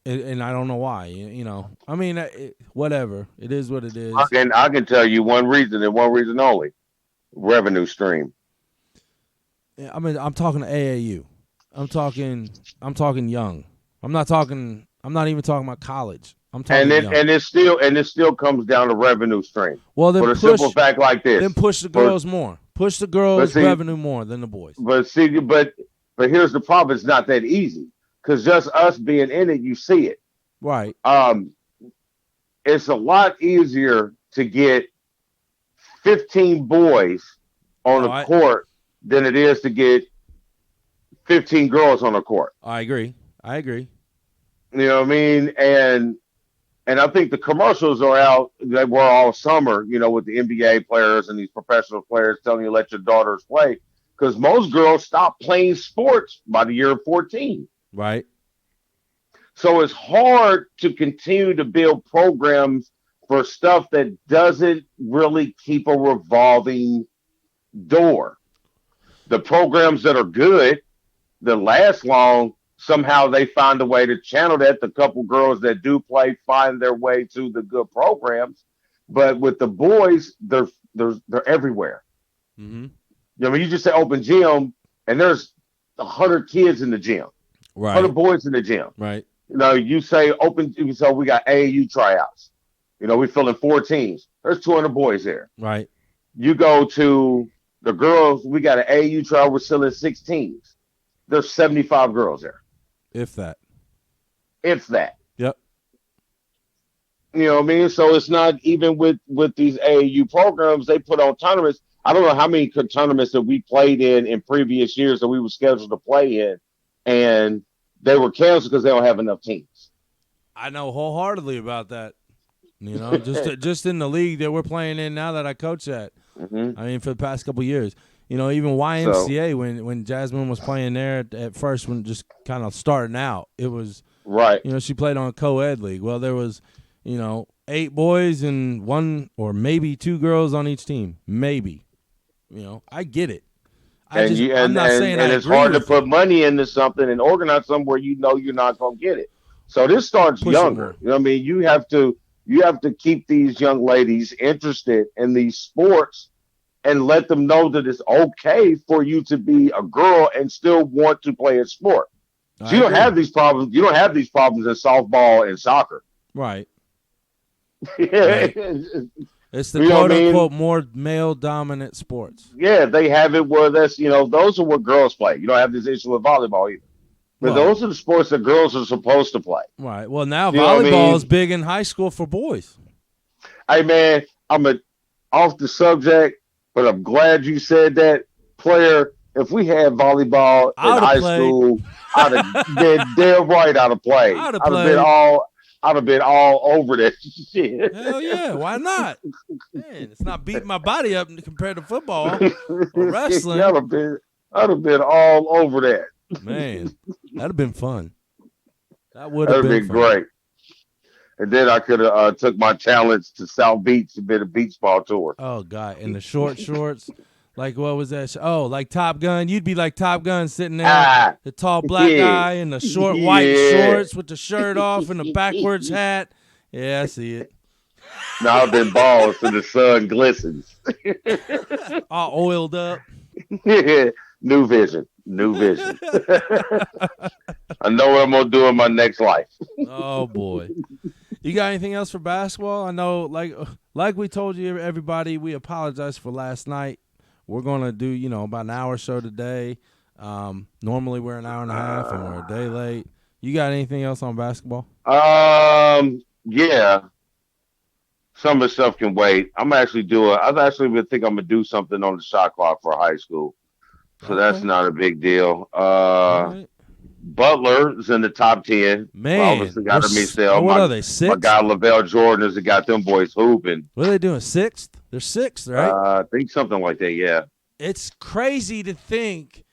S3: And I don't know why. I mean, whatever. It is what it is.
S4: I can tell you one reason and one reason only: revenue stream.
S3: I mean, I'm talking to AAU. I'm talking young. I'm not even talking about college. I'm talking young.
S4: And it still comes down to revenue stream.
S3: Well, then
S4: for the simple fact like this.
S3: Then push the girls more. Push the girls' revenue more than the boys.
S4: But here's the problem: it's not that easy because just us being in it, you see it.
S3: Right.
S4: It's a lot easier to get 15 boys on a court than it is to get 15 girls on a court.
S3: I agree.
S4: You know what I mean? And I think the commercials are out. They were all summer, with the NBA players and these professional players telling you let your daughters play because most girls stop playing sports by the year 14.
S3: Right.
S4: So it's hard to continue to build programs for stuff that doesn't really keep a revolving door. The programs that are good, that last long, somehow they find a way to channel that. The couple girls that do play find their way to the good programs. But with the boys, they're everywhere.
S3: Mm-hmm.
S4: I mean, you just say open gym, and there's 100 kids in the gym.
S3: Right.
S4: 100 boys in the gym.
S3: Right.
S4: You say open, so we got AAU tryouts. We're filling 4 teams. There's 200 boys there.
S3: Right.
S4: You go to the girls, we got an AAU tryout, we're still in 6 teams. There's 75 girls there.
S3: If that. Yep.
S4: You know what I mean? So it's not even with these AAU programs, they put on tournaments. I don't know how many tournaments that we played in previous years that we were scheduled to play in, and they were canceled because they don't have enough teams.
S3: I know wholeheartedly about that. Just in the league that we're playing in now that I coach at.
S4: Mm-hmm.
S3: I mean, for the past couple of years. Even YMCA, when Jasmine was playing there at first, when just kind of starting out, it was
S4: right.
S3: She played on a co-ed league. Well, there was, 8 boys and 1 or maybe 2 girls on each team. Maybe. I get it. I'm not saying I
S4: it's
S3: agree
S4: hard to
S3: with
S4: put
S3: it.
S4: money into something and organize something where you're not going to get it. So this starts
S3: Push it
S4: younger.
S3: more.
S4: You know what I mean? You have to keep these young ladies interested in these sports and let them know that it's okay for you to be a girl and still want to play a sport. So you don't have these problems. You don't have these problems in softball and soccer.
S3: Right.
S4: Right.
S3: It's the quote-unquote more male-dominant sports.
S4: Yeah, they have it where those are what girls play. You don't have this issue with volleyball either. But those are the sports that girls are supposed to play.
S3: Right. Well, now volleyball is big in high school for boys.
S4: Hey, man, I'm off the subject, but I'm glad you said that. Player, if we had volleyball in high school, I'd have been damn right I'd have played. I'd have been all over that shit.
S3: Hell yeah, why not? Man, it's not beating my body up compared to football or wrestling.
S4: I'd have been all over that.
S3: Man, that'd have been fun. That would have been
S4: great. And then I could have took my talents to South Beach and been a beach ball tour.
S3: Oh, God. In the short shorts. Like, what was that? Like Top Gun. You'd be like Top Gun sitting there, the tall black guy in the short white shorts with the shirt off and the backwards hat. Yeah, I see it.
S4: Now I've been bald so the sun glistens.
S3: All oiled up.
S4: New vision. I know what I'm going to do in my next life.
S3: Oh, boy. You got anything else for basketball? I know, like we told you, everybody, we apologize for last night. We're going to do, about an hour show today. Normally we're an hour and a half, and we're a day late. You got anything else on basketball?
S4: Yeah. Some of the stuff can wait. I actually been thinking I'm going to do something on the shot clock for high school. So that's not a big deal.
S3: Right.
S4: Butler is in the top 10.
S3: Man.
S4: Obviously got to meet Sale.
S3: What are they, 6th?
S4: My guy Lavelle Jordan has got them boys hooping.
S3: What are they doing, 6th? They're 6th, right?
S4: I think something like that, yeah.
S3: It's crazy to think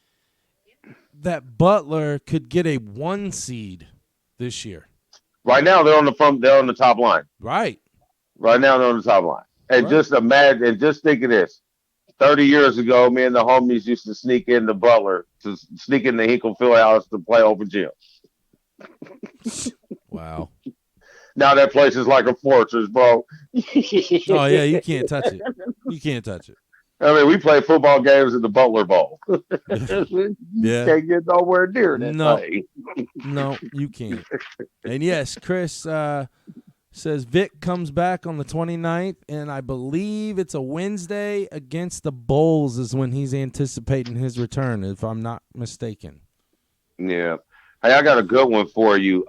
S3: that Butler could get a 1 seed this year.
S4: Right now they're on the top line.
S3: Right.
S4: Right now they're on the top line. And just imagine, and just think of this. 30 years ago, me and the homies used to sneak into Butler, to sneak into Hinkle Fieldhouse to play open gym.
S3: Wow.
S4: Now that place is like a fortress, bro.
S3: Oh, yeah, you can't touch it. You can't touch it.
S4: I mean, we play football games in the Butler Bowl.
S3: Yeah.
S4: Can't get nowhere near that thing.
S3: No, you can't. And, yes, Chris says Vic comes back on the 29th, and I believe it's a Wednesday against the Bulls is when he's anticipating his return, if I'm not mistaken.
S4: Yeah. Hey, I got a good one for you.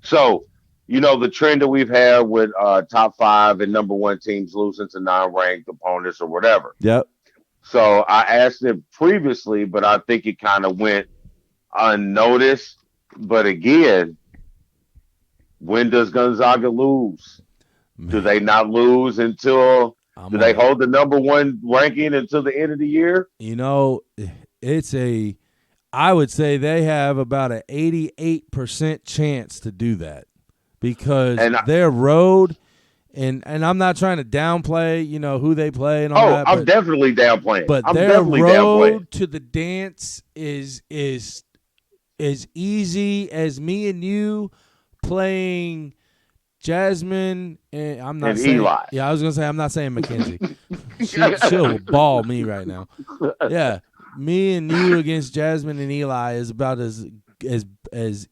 S4: So, the trend that we've had with top 5 and number 1 teams losing to non-ranked opponents or whatever.
S3: Yep.
S4: So I asked it previously, but I think it kind of went unnoticed. But again, when does Gonzaga lose? Man. Do they not lose until they hold the number 1 ranking until the end of the year?
S3: I would say they have about an 88% chance to do that because their road, and I'm not trying to downplay, who they play and all that.
S4: I'm definitely downplaying.
S3: But their road to the dance is easy as me and you playing Jasmine and I'm not saying
S4: Eli.
S3: Yeah, I was gonna say I'm not saying Mackenzie. she'll ball me right now. Yeah, me and you against Jasmine and Eli is about as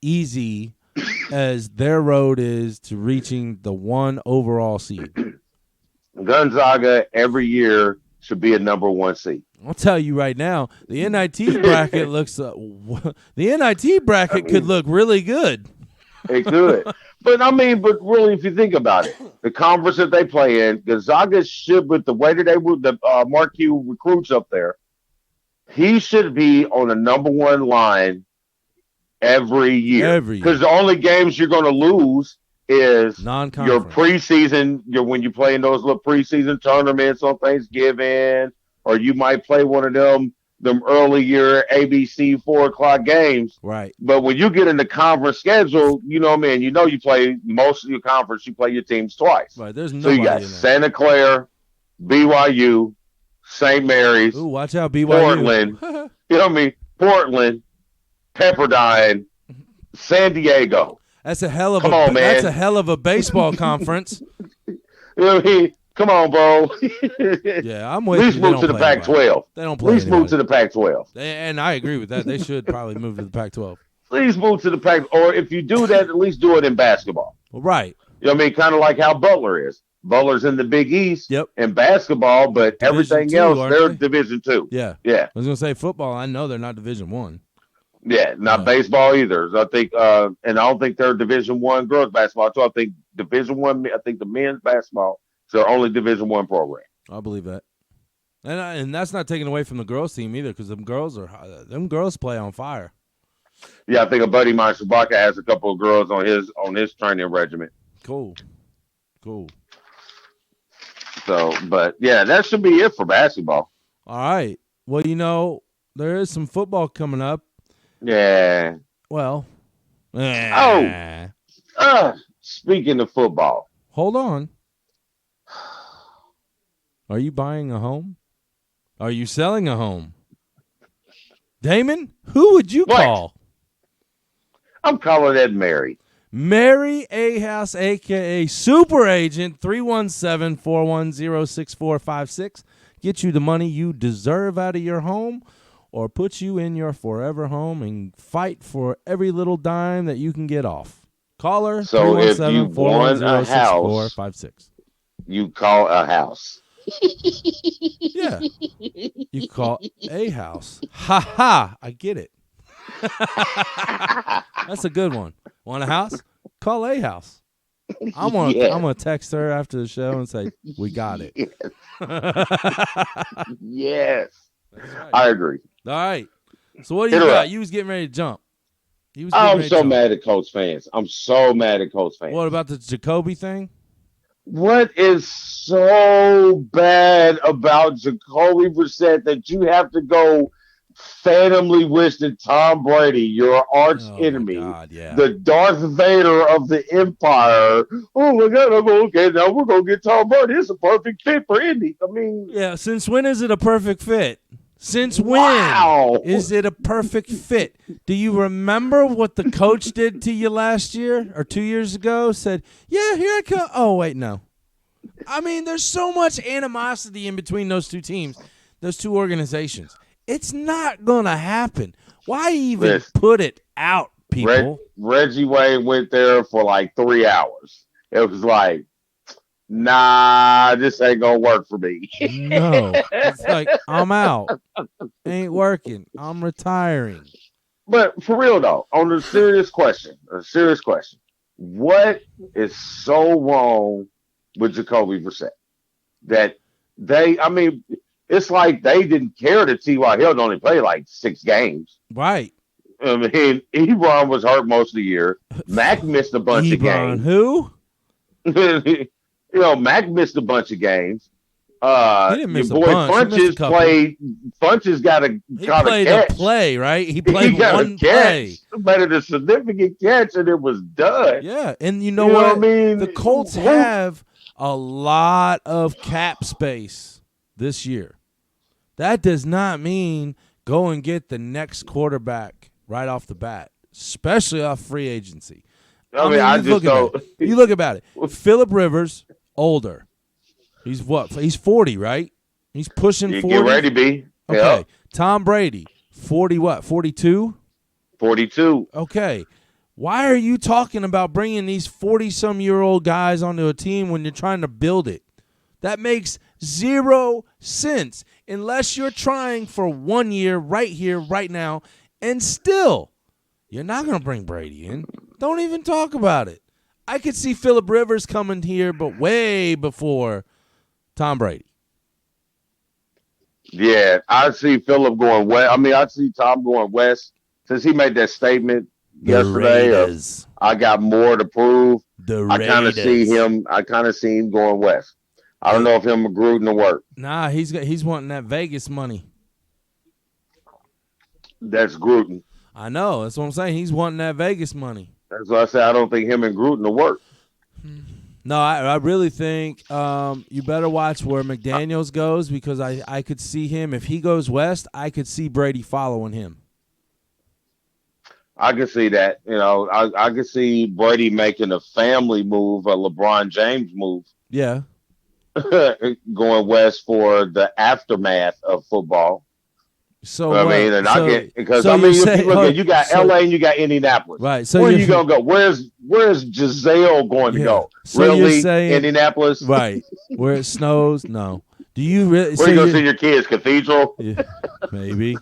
S3: easy as their road is to reaching the 1 overall seed.
S4: Gonzaga every year should be a number 1 seed.
S3: I'll tell you right now, the NIT bracket could look really good.
S4: It could. But really, if you think about it, the conference that they play in, Gonzaga should, with the way that they were, the marquee recruits up there, he should be on the number 1 line every year. Because the only games you're going to lose is your preseason, when you play in those little preseason tournaments on Thanksgiving, or you might play one of them them early year ABC 4 o'clock games.
S3: Right.
S4: But when you get in the conference schedule, you know, man, you play most of your conference. You play your teams twice.
S3: Right. There's
S4: So
S3: nobody
S4: you got
S3: in there.
S4: Santa Clara, BYU, St. Mary's,
S3: Ooh, watch out, BYU.
S4: Portland. You know what I mean? Portland, Pepperdine, San Diego.
S3: That's a hell of
S4: Come on, man.
S3: That's a hell of a baseball conference.
S4: You know what I mean? Come on, bro.
S3: Yeah, I'm with
S4: At least
S3: you. They
S4: move to
S3: don't
S4: the
S3: play
S4: Pac-12.
S3: anybody. They don't
S4: At
S3: play
S4: least move
S3: anybody.
S4: to the Pac-12.
S3: And I agree with that. They should probably move to the Pac-12.
S4: Please move to the Pac, or if you do that, at least do it in basketball.
S3: Well, right.
S4: You know what I mean? Kind of like how Butler is. Butler's in the Big East in basketball, but everything else, they're Division II.
S3: Yeah.
S4: Yeah.
S3: I was going to say football. I know they're not Division I.
S4: Yeah, not baseball either. So I think, and I don't think they're Division I girls basketball too. I think Division I. I think the men's basketball is their only Division I program.
S3: I believe that, and that's not taken away from the girls team either, because them girls play on fire.
S4: Yeah, I think a buddy of mine, Shabaka, has a couple of girls on his training regiment.
S3: Cool.
S4: So, but yeah, that should be it for basketball.
S3: All right. Well, there is some football coming up.
S4: Yeah.
S3: Well.
S4: Speaking of football.
S3: Hold on. Are you buying a home? Are you selling a home? Damon, who would you call?
S4: I'm calling that Mary.
S3: Mary A. House, a.k.a. Super Agent, 317-410-6456. Get you the money you deserve out of your home, or put you in your forever home and fight for every little dime that you can get off. Call her,
S4: so if you want a house, you call a house.
S3: Yeah. You call a house. Ha ha, I get it. That's a good one. Want a house? Call a house. I'm gonna text her after the show and say, we got it.
S4: Yes.
S3: Right.
S4: I agree.
S3: All right. So what do you got? You was getting ready to jump.
S4: I'm so mad at Colts fans. I'm so mad at Colts fans.
S3: What about the Jacoby thing?
S4: What is so bad about Jacoby Brissett that you have to go phantomly wishing Tom Brady, your arch enemy, the Darth Vader of the Empire? Oh my God! Okay, now we're gonna get Tom Brady. It's a perfect fit for Indy. I mean,
S3: yeah. Since when is it a perfect fit? Since when is it a perfect fit? Do you remember what the coach did to you last year or 2 years ago? Said, yeah, here I come. Oh, wait, no. I mean, there's so much animosity in between those two teams, those two organizations. It's not going to happen. Why even put it out, people?
S4: Reggie Wayne went there for like 3 hours. It was like, nah, this ain't gonna work for me.
S3: No. It's like, I'm out. Ain't working. I'm retiring.
S4: But for real though, on a serious question, what is so wrong with Jacoby Brissett that it's like they didn't care that T.Y. Hilton only played like 6 games.
S3: Right.
S4: I mean, Ebron was hurt most of the year. Mac missed a bunch of games.
S3: Who?
S4: Mac missed a bunch of games.
S3: He didn't miss
S4: your boy Funches played. Funches got a
S3: play, right? He played one
S4: play. Made a significant catch, and it was done.
S3: Yeah, and you know what? I mean? The Colts have a lot of cap space this year. That does not mean go and get the next quarterback right off the bat, especially off free agency. You look about it. Phillip Rivers, older. He's what? He's 40, right? He's pushing 40.
S4: Get ready to be.
S3: Okay.
S4: Yep.
S3: Tom Brady, 40 what? 42?
S4: 42.
S3: Okay. Why are you talking about bringing these 40-some-year-old guys onto a team when you're trying to build it? That makes 0 sense unless you're trying for 1 year right here, right now, and still you're not going to bring Brady in. Don't even talk about it. I could see Phillip Rivers coming here, but way before Tom Brady.
S4: Yeah, I see Phillip going west. I mean, I see Tom going west since he made that statement yesterday. I got more to prove. I kind of see him going west. I don't know if him and Gruden will work.
S3: Nah, he's wanting that Vegas money.
S4: That's Gruden.
S3: I know. That's what I'm saying. He's wanting that Vegas money.
S4: That's why I say I don't think him and Gruden will work.
S3: No, I really think you better watch where McDaniels goes because I could see him. If he goes west, I could see Brady following him.
S4: I can see that. I can see Brady making a family move, a LeBron James move,
S3: Yeah.
S4: going west for the aftermath of football.
S3: So
S4: I
S3: what?
S4: mean, and I get because
S3: so
S4: I mean,
S3: you say-
S4: if you look at you got
S3: so-
S4: LA and you got Indianapolis.
S3: Right. So
S4: Where are
S3: you-
S4: you gonna go? Where's Giselle going to
S3: Yeah.
S4: go?
S3: So you're
S4: really,
S3: saying-
S4: Indianapolis?
S3: Right. Where it snows? No. Do you really?
S4: Where you go see your kids? Cathedral?
S3: Yeah, maybe.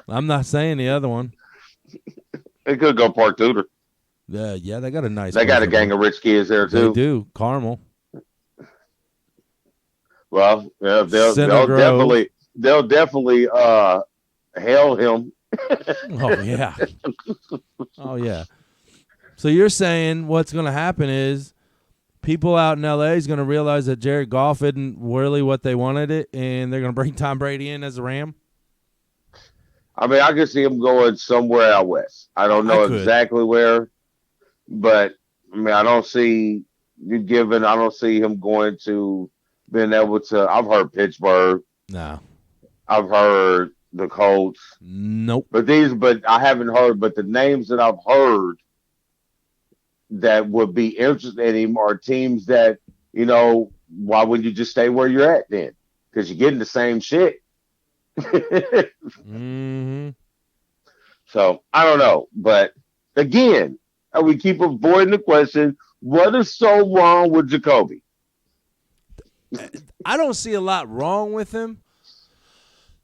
S3: I'm not saying the other one.
S4: They could go Park Tudor.
S3: Yeah, they got a nice.
S4: They got a
S3: place
S4: gang of rich kids there
S3: They
S4: too.
S3: do. Carmel.
S4: Well, yeah, they'll
S3: Center Grove.
S4: definitely hail him.
S3: Oh yeah. Oh yeah. So you're saying what's going to happen is people out in LA is going to realize that Jared Goff isn't really what they wanted it, and they're going to bring Tom Brady in as a Ram?
S4: I mean, I can see him going somewhere out west. I don't know exactly where, but I mean, I don't see him going to being able to. I've heard Pittsburgh.
S3: No.
S4: I've heard the Colts.
S3: Nope.
S4: But I haven't heard. But the names that I've heard that would be interested in him are teams that, why wouldn't you just stay where you're at then? Because you're getting the same shit.
S3: Mm-hmm.
S4: So I don't know. But again, we keep avoiding the question, what is so wrong with Jacoby?
S3: I don't see a lot wrong with him.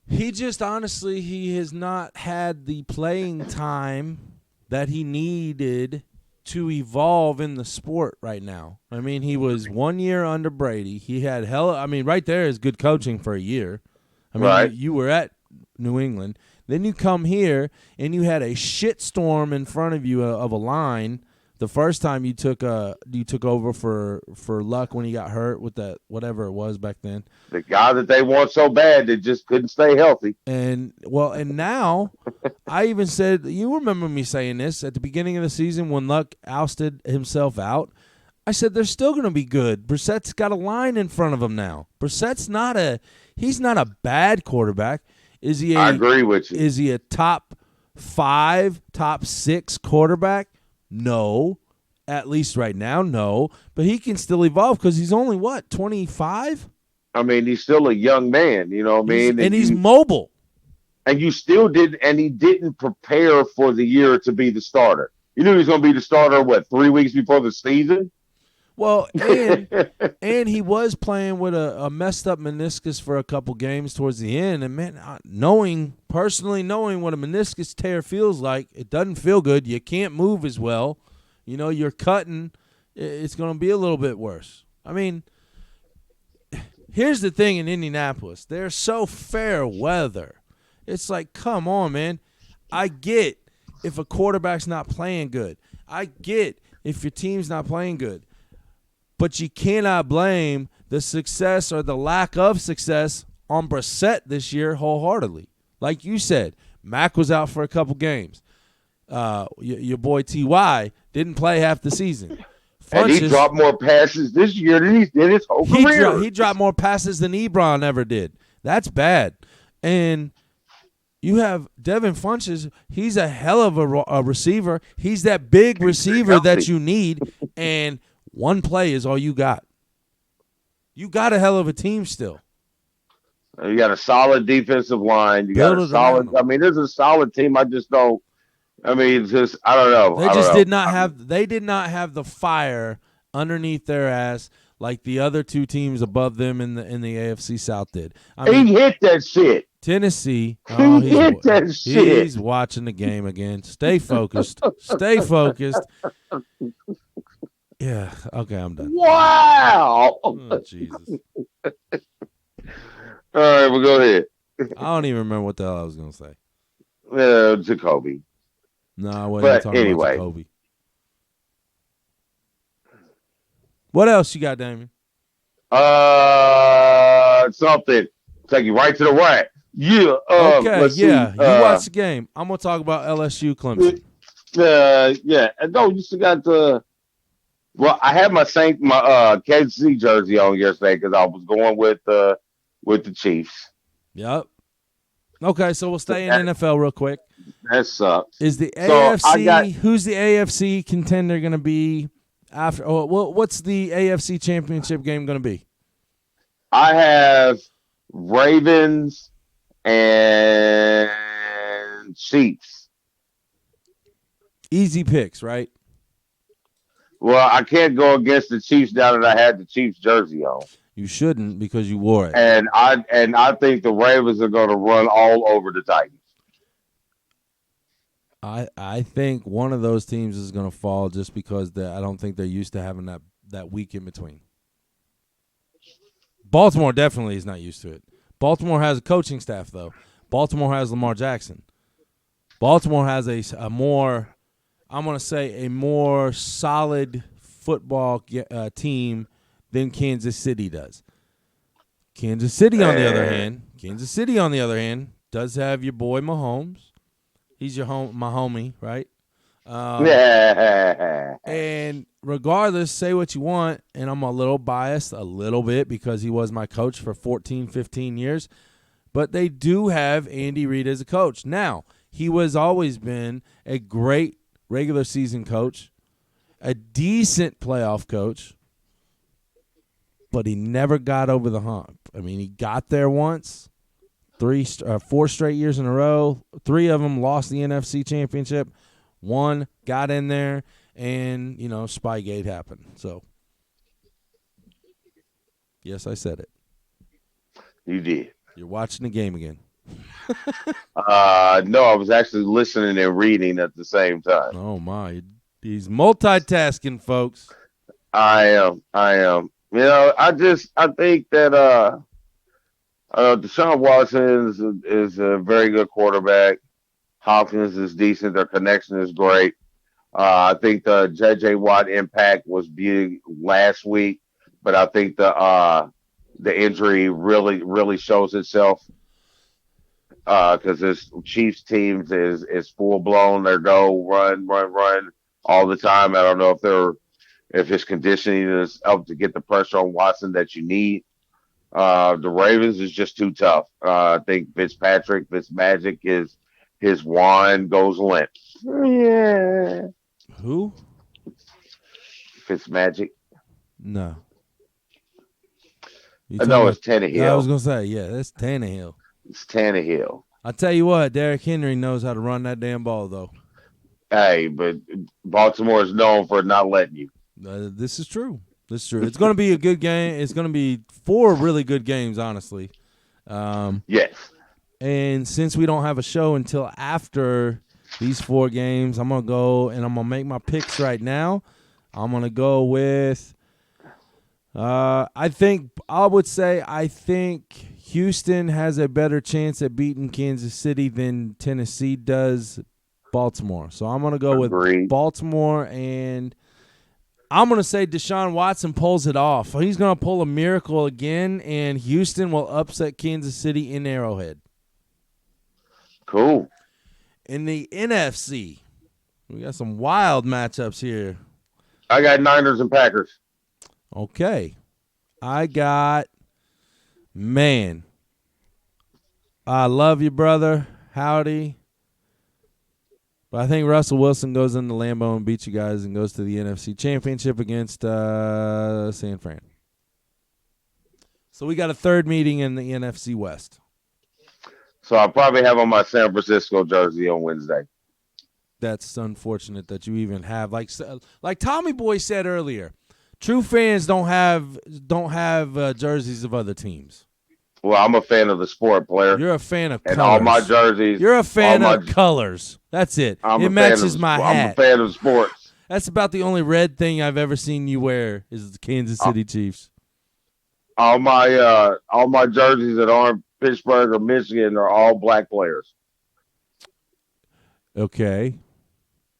S3: He just honestly, he has not had the playing time that he needed to evolve in the sport right now. I mean, he was 1 year under Brady. He had right there is good coaching for a year. I mean,
S4: right.
S3: You were at New England. Then you come here and you had a shitstorm in front of you of a line. The first time you took over for Luck when he got hurt with that whatever it was back then.
S4: The guy that they want so bad that just couldn't stay healthy.
S3: And now I even said, you remember me saying this at the beginning of the season when Luck ousted himself out. I said they're still going to be good. Brissett's got a line in front of him now. Brissett's he's not a bad quarterback. I
S4: agree with you.
S3: Is he a top 5, top 6 quarterback? No. At least right now, no. But he can still evolve because he's only, 25?
S4: I mean, he's still a young man, you know what I mean?
S3: And he's mobile.
S4: And he didn't prepare for the year to be the starter. You knew he was going to be the starter, 3 weeks before the season?
S3: Well, and he was playing with a messed up meniscus for a couple games towards the end. And, man, personally knowing what a meniscus tear feels like, it doesn't feel good. You can't move as well. You're cutting. It's going to be a little bit worse. I mean, here's the thing in Indianapolis. They're so fair weather. It's like, come on, man. I get if a quarterback's not playing good. I get if your team's not playing good. But you cannot blame the success or the lack of success on Brissett this year wholeheartedly. Like you said, Mac was out for a couple games. Your boy T.Y. didn't play half the season.
S4: And he dropped more passes this year than he did his whole career.
S3: He dropped more passes than Ebron ever did. That's bad. And you have Devin Funches. He's a hell of a receiver. He's that big receiver that you need, and one play is all you got. You got a hell of a team still.
S4: You got a solid defensive line. You got a solid. I mean, there's a solid team. I just don't. I mean, it's just I don't know.
S3: They did not have the fire underneath their ass like the other two teams above them in the AFC South did.
S4: He hit that shit.
S3: Tennessee.
S4: He hit that shit.
S3: He's watching the game again. Stay focused. Stay focused. Yeah. Okay, I'm done.
S4: Wow.
S3: Oh, Jesus.
S4: All right, well, go ahead.
S3: I don't even remember what the hell I was going to say.
S4: Jacoby.
S3: No, I wasn't talking about Jacoby. What else you got, Damon?
S4: Something. Take you right to the right. Yeah.
S3: Okay,
S4: Let's
S3: yeah.
S4: see.
S3: You watch the game. I'm gonna talk about LSU Clemson.
S4: Yeah. No, you still got the. Well, I had my Kansas City jersey on yesterday because I was going with the Chiefs.
S3: Yep. Okay, so we'll stay in NFL real quick.
S4: That sucks.
S3: Is the
S4: So
S3: AFC? Who's the AFC contender going to be after? Oh, what's the AFC Championship game going to be?
S4: I have Ravens and Chiefs.
S3: Easy picks, right?
S4: Well, I can't go against the Chiefs now that I had the Chiefs jersey on.
S3: You shouldn't because you wore it.
S4: And I think the Ravens are going to run all over the Titans.
S3: I think one of those teams is going to fall just because I don't think they're used to having that week in between. Baltimore definitely is not used to it. Baltimore has a coaching staff, though. Baltimore has Lamar Jackson. Baltimore has a more, I'm going to say, a more solid football team than Kansas City does. Kansas City, on the other hand, does have your boy Mahomes. He's my homie, right? And regardless, say what you want, and I'm a little biased, a little bit, because he was my coach for 14, 15 years, but they do have Andy Reid as a coach. Now, he was always been a great regular season coach, a decent playoff coach, but he never got over the hump. I mean, he got there once, 4 straight years in a row. 3 of them lost the NFC Championship. 1 got in there, and, Spygate happened. So, yes, I said it.
S4: You did.
S3: You're watching the game again.
S4: No, I was actually listening and reading at the same time.
S3: Oh, my. He's multitasking, folks.
S4: I am. I think that Deshaun Watson is a very good quarterback. Hopkins is decent. Their connection is great. I think the J.J. Watt impact was big last week, but I think the injury really shows itself because this Chiefs team is full blown. They go run all the time. I don't know if his conditioning is up to get the pressure on Watson that you need. The Ravens is just too tough. I think Fitzmagic his wand goes limp. Yeah.
S3: Who?
S4: Fitzmagic.
S3: No.
S4: No, it's Tannehill.
S3: I was going to say, yeah, that's Tannehill.
S4: It's Tannehill.
S3: I'll tell you what, Derrick Henry knows how to run that damn ball, though.
S4: Hey, but Baltimore is known for not letting you.
S3: This is true. It's going to be a good game. It's going to be 4 really good games, honestly.
S4: Yes.
S3: And since we don't have a show until after these 4 games, I'm going to go and I'm going to make my picks right now. I'm going to go with I think Houston has a better chance at beating Kansas City than Tennessee does Baltimore. So I'm going to go with Baltimore, and I'm going to say Deshaun Watson pulls it off. He's going to pull a miracle again, and Houston will upset Kansas City in Arrowhead.
S4: Cool.
S3: In the NFC, we got some wild matchups here.
S4: I got Niners and Packers.
S3: Okay. I got, I love you, brother. Howdy. But I think Russell Wilson goes into Lambeau and beats you guys and goes to the NFC Championship against San Fran. So we got a third meeting in the NFC West.
S4: So I'll probably have on my San Francisco jersey on Wednesday.
S3: That's unfortunate that you even have, like Tommy Boy said earlier, true fans don't have jerseys of other teams.
S4: Well, I'm a fan of the sport, player.
S3: You're a fan of
S4: and
S3: colors.
S4: all my jerseys.
S3: You're a fan of colors. That's it. It matches my hat.
S4: I'm a fan of sports.
S3: That's about the only red thing I've ever seen you wear is the Kansas City Chiefs.
S4: All my jerseys that aren't Pittsburgh or Michigan are all black players.
S3: Okay.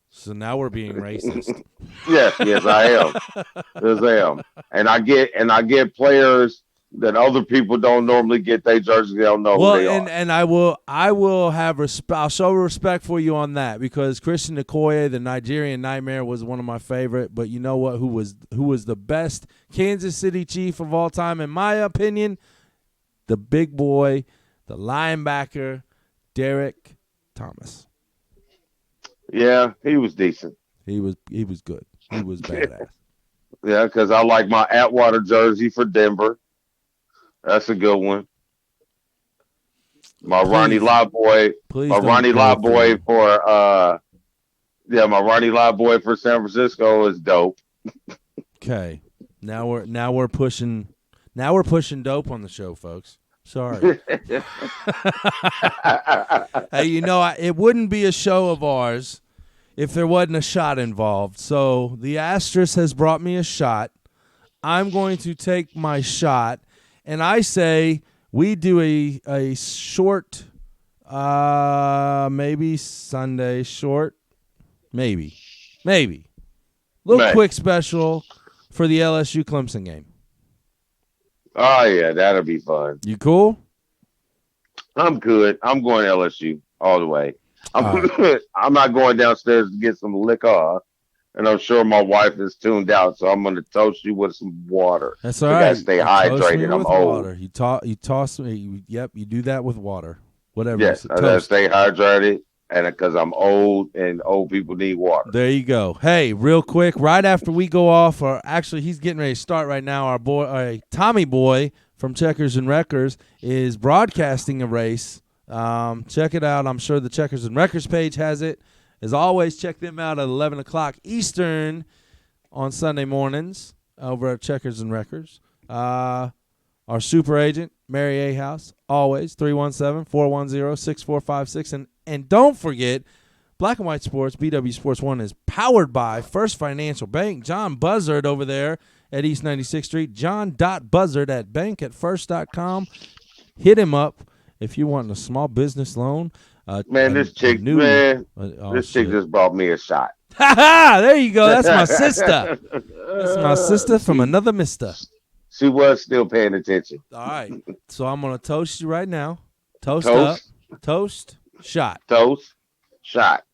S3: So now we're being racist.
S4: Yes, I am. Yes, I am. And I get players that other people don't normally get their jerseys. They don't know
S3: Well,
S4: who they are.
S3: and I will have I'll show respect for you on that because Christian Okoye, the Nigerian Nightmare, was one of my favorite. But you know what? Who was the best Kansas City Chief of all time, in my opinion? The big boy, the linebacker, Derek Thomas.
S4: Yeah, he was decent.
S3: He was good. He was badass.
S4: Yeah, because I like my Atwater jersey for Denver. That's a good one. My Ronnie Lott boy. My Ronnie Lott boy for my Ronnie Lott boy for San Francisco is dope.
S3: Okay. Now we're pushing dope on the show, folks. Sorry. Hey, it wouldn't be a show of ours if there wasn't a shot involved. So the Asterisk has brought me a shot. I'm going to take my shot, and I say we do a short, maybe Sunday short, maybe, little quick special for the LSU Clemson game.
S4: Oh yeah, that'll be fun.
S3: You cool?
S4: I'm good. I'm going LSU all the way. I'm not going downstairs to get some liquor, and I'm sure my wife is tuned out, so I'm going to toast you with some water.
S3: That's all right.
S4: Gotta stay hydrated. I'm old.
S3: Water. You toss me. Yep, you do that with water. Whatever.
S4: Yes, I gotta stay hydrated, and because I'm old, and old people need water.
S3: There you go. Hey, real quick, right after we go off, or actually he's getting ready to start right now. Our boy, Tommy Boy from Checkers and Wreckers, is broadcasting a race. Check it out. I'm sure the Checkers and Wreckers page has it. As always, check them out at 11 o'clock Eastern on Sunday mornings over at Checkers and Wreckers. Our super agent, Mary A. House, always 317-410-6456. And don't forget, Black and White Sports, BWSPORTS1 is powered by First Financial Bank. John Buzzard over there at East 96th Street. John.Buzzard at bank@first.com. Hit him up if you want a small business loan.
S4: This chick just brought me a shot.
S3: Ha ha! There you go. That's my sister. That's my sister from another mister.
S4: She was still paying attention.
S3: All right. So I'm going to toast you right now. Toast up. Toast. Shot.
S4: Toast. Shot.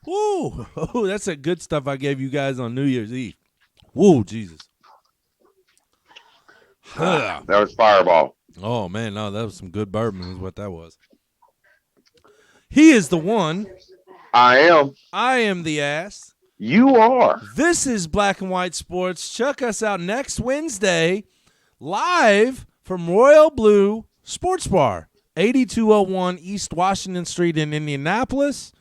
S3: Woo! Oh, that's that good stuff I gave you guys on New Year's Eve. Woo, Jesus.
S4: That was Fireball.
S3: Oh, man, no, that was some good bourbon is what that was. He is the one.
S4: I am.
S3: I am the ass.
S4: You are.
S3: This is Black and White Sports. Check us out next Wednesday live from Royal Blue Sports Bar, 8201 East Washington Street in Indianapolis.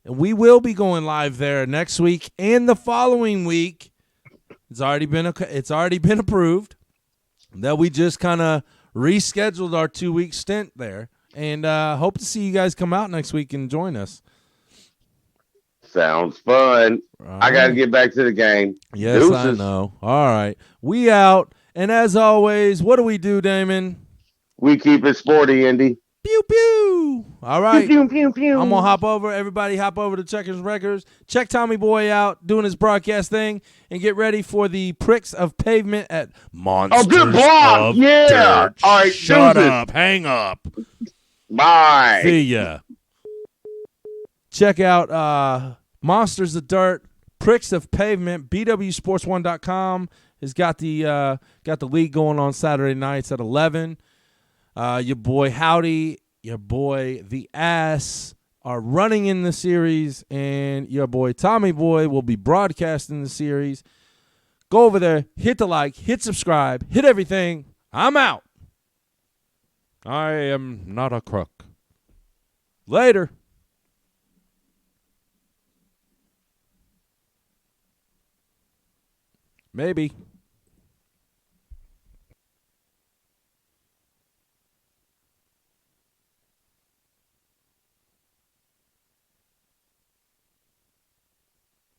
S3: And we will be going live there next week and the following week. It's already been approved that we just kind of rescheduled our 2-week stint there. And hope to see you guys come out next week and join us.
S4: Sounds fun.
S3: Right.
S4: I got to get back to the game.
S3: Yes, deuces. I know. All right. We out. And as always, what do we do, Damon?
S4: We keep it sporty, Indy.
S3: Pew, pew. All right.
S4: Pew, pew, pew, pew.
S3: I'm going to hop over. Everybody hop over to Checkers Records. Check Tommy Boy out doing his broadcast thing. And get ready for the Pricks of Pavement at Monsters.
S4: Oh, good block. Yeah.
S3: Dirt.
S4: All right.
S3: Shut up. Hang up.
S4: Bye.
S3: See ya. Check out Monsters of Dirt, Pricks of Pavement, BWSPORTS1.com has got the league going on Saturday nights at 11. Your boy Howdy, your boy The Ass are running in the series, and your boy Tommy Boy will be broadcasting the series. Go over there, hit the like, hit subscribe, hit everything. I'm out. I am not a crook. Later. Maybe.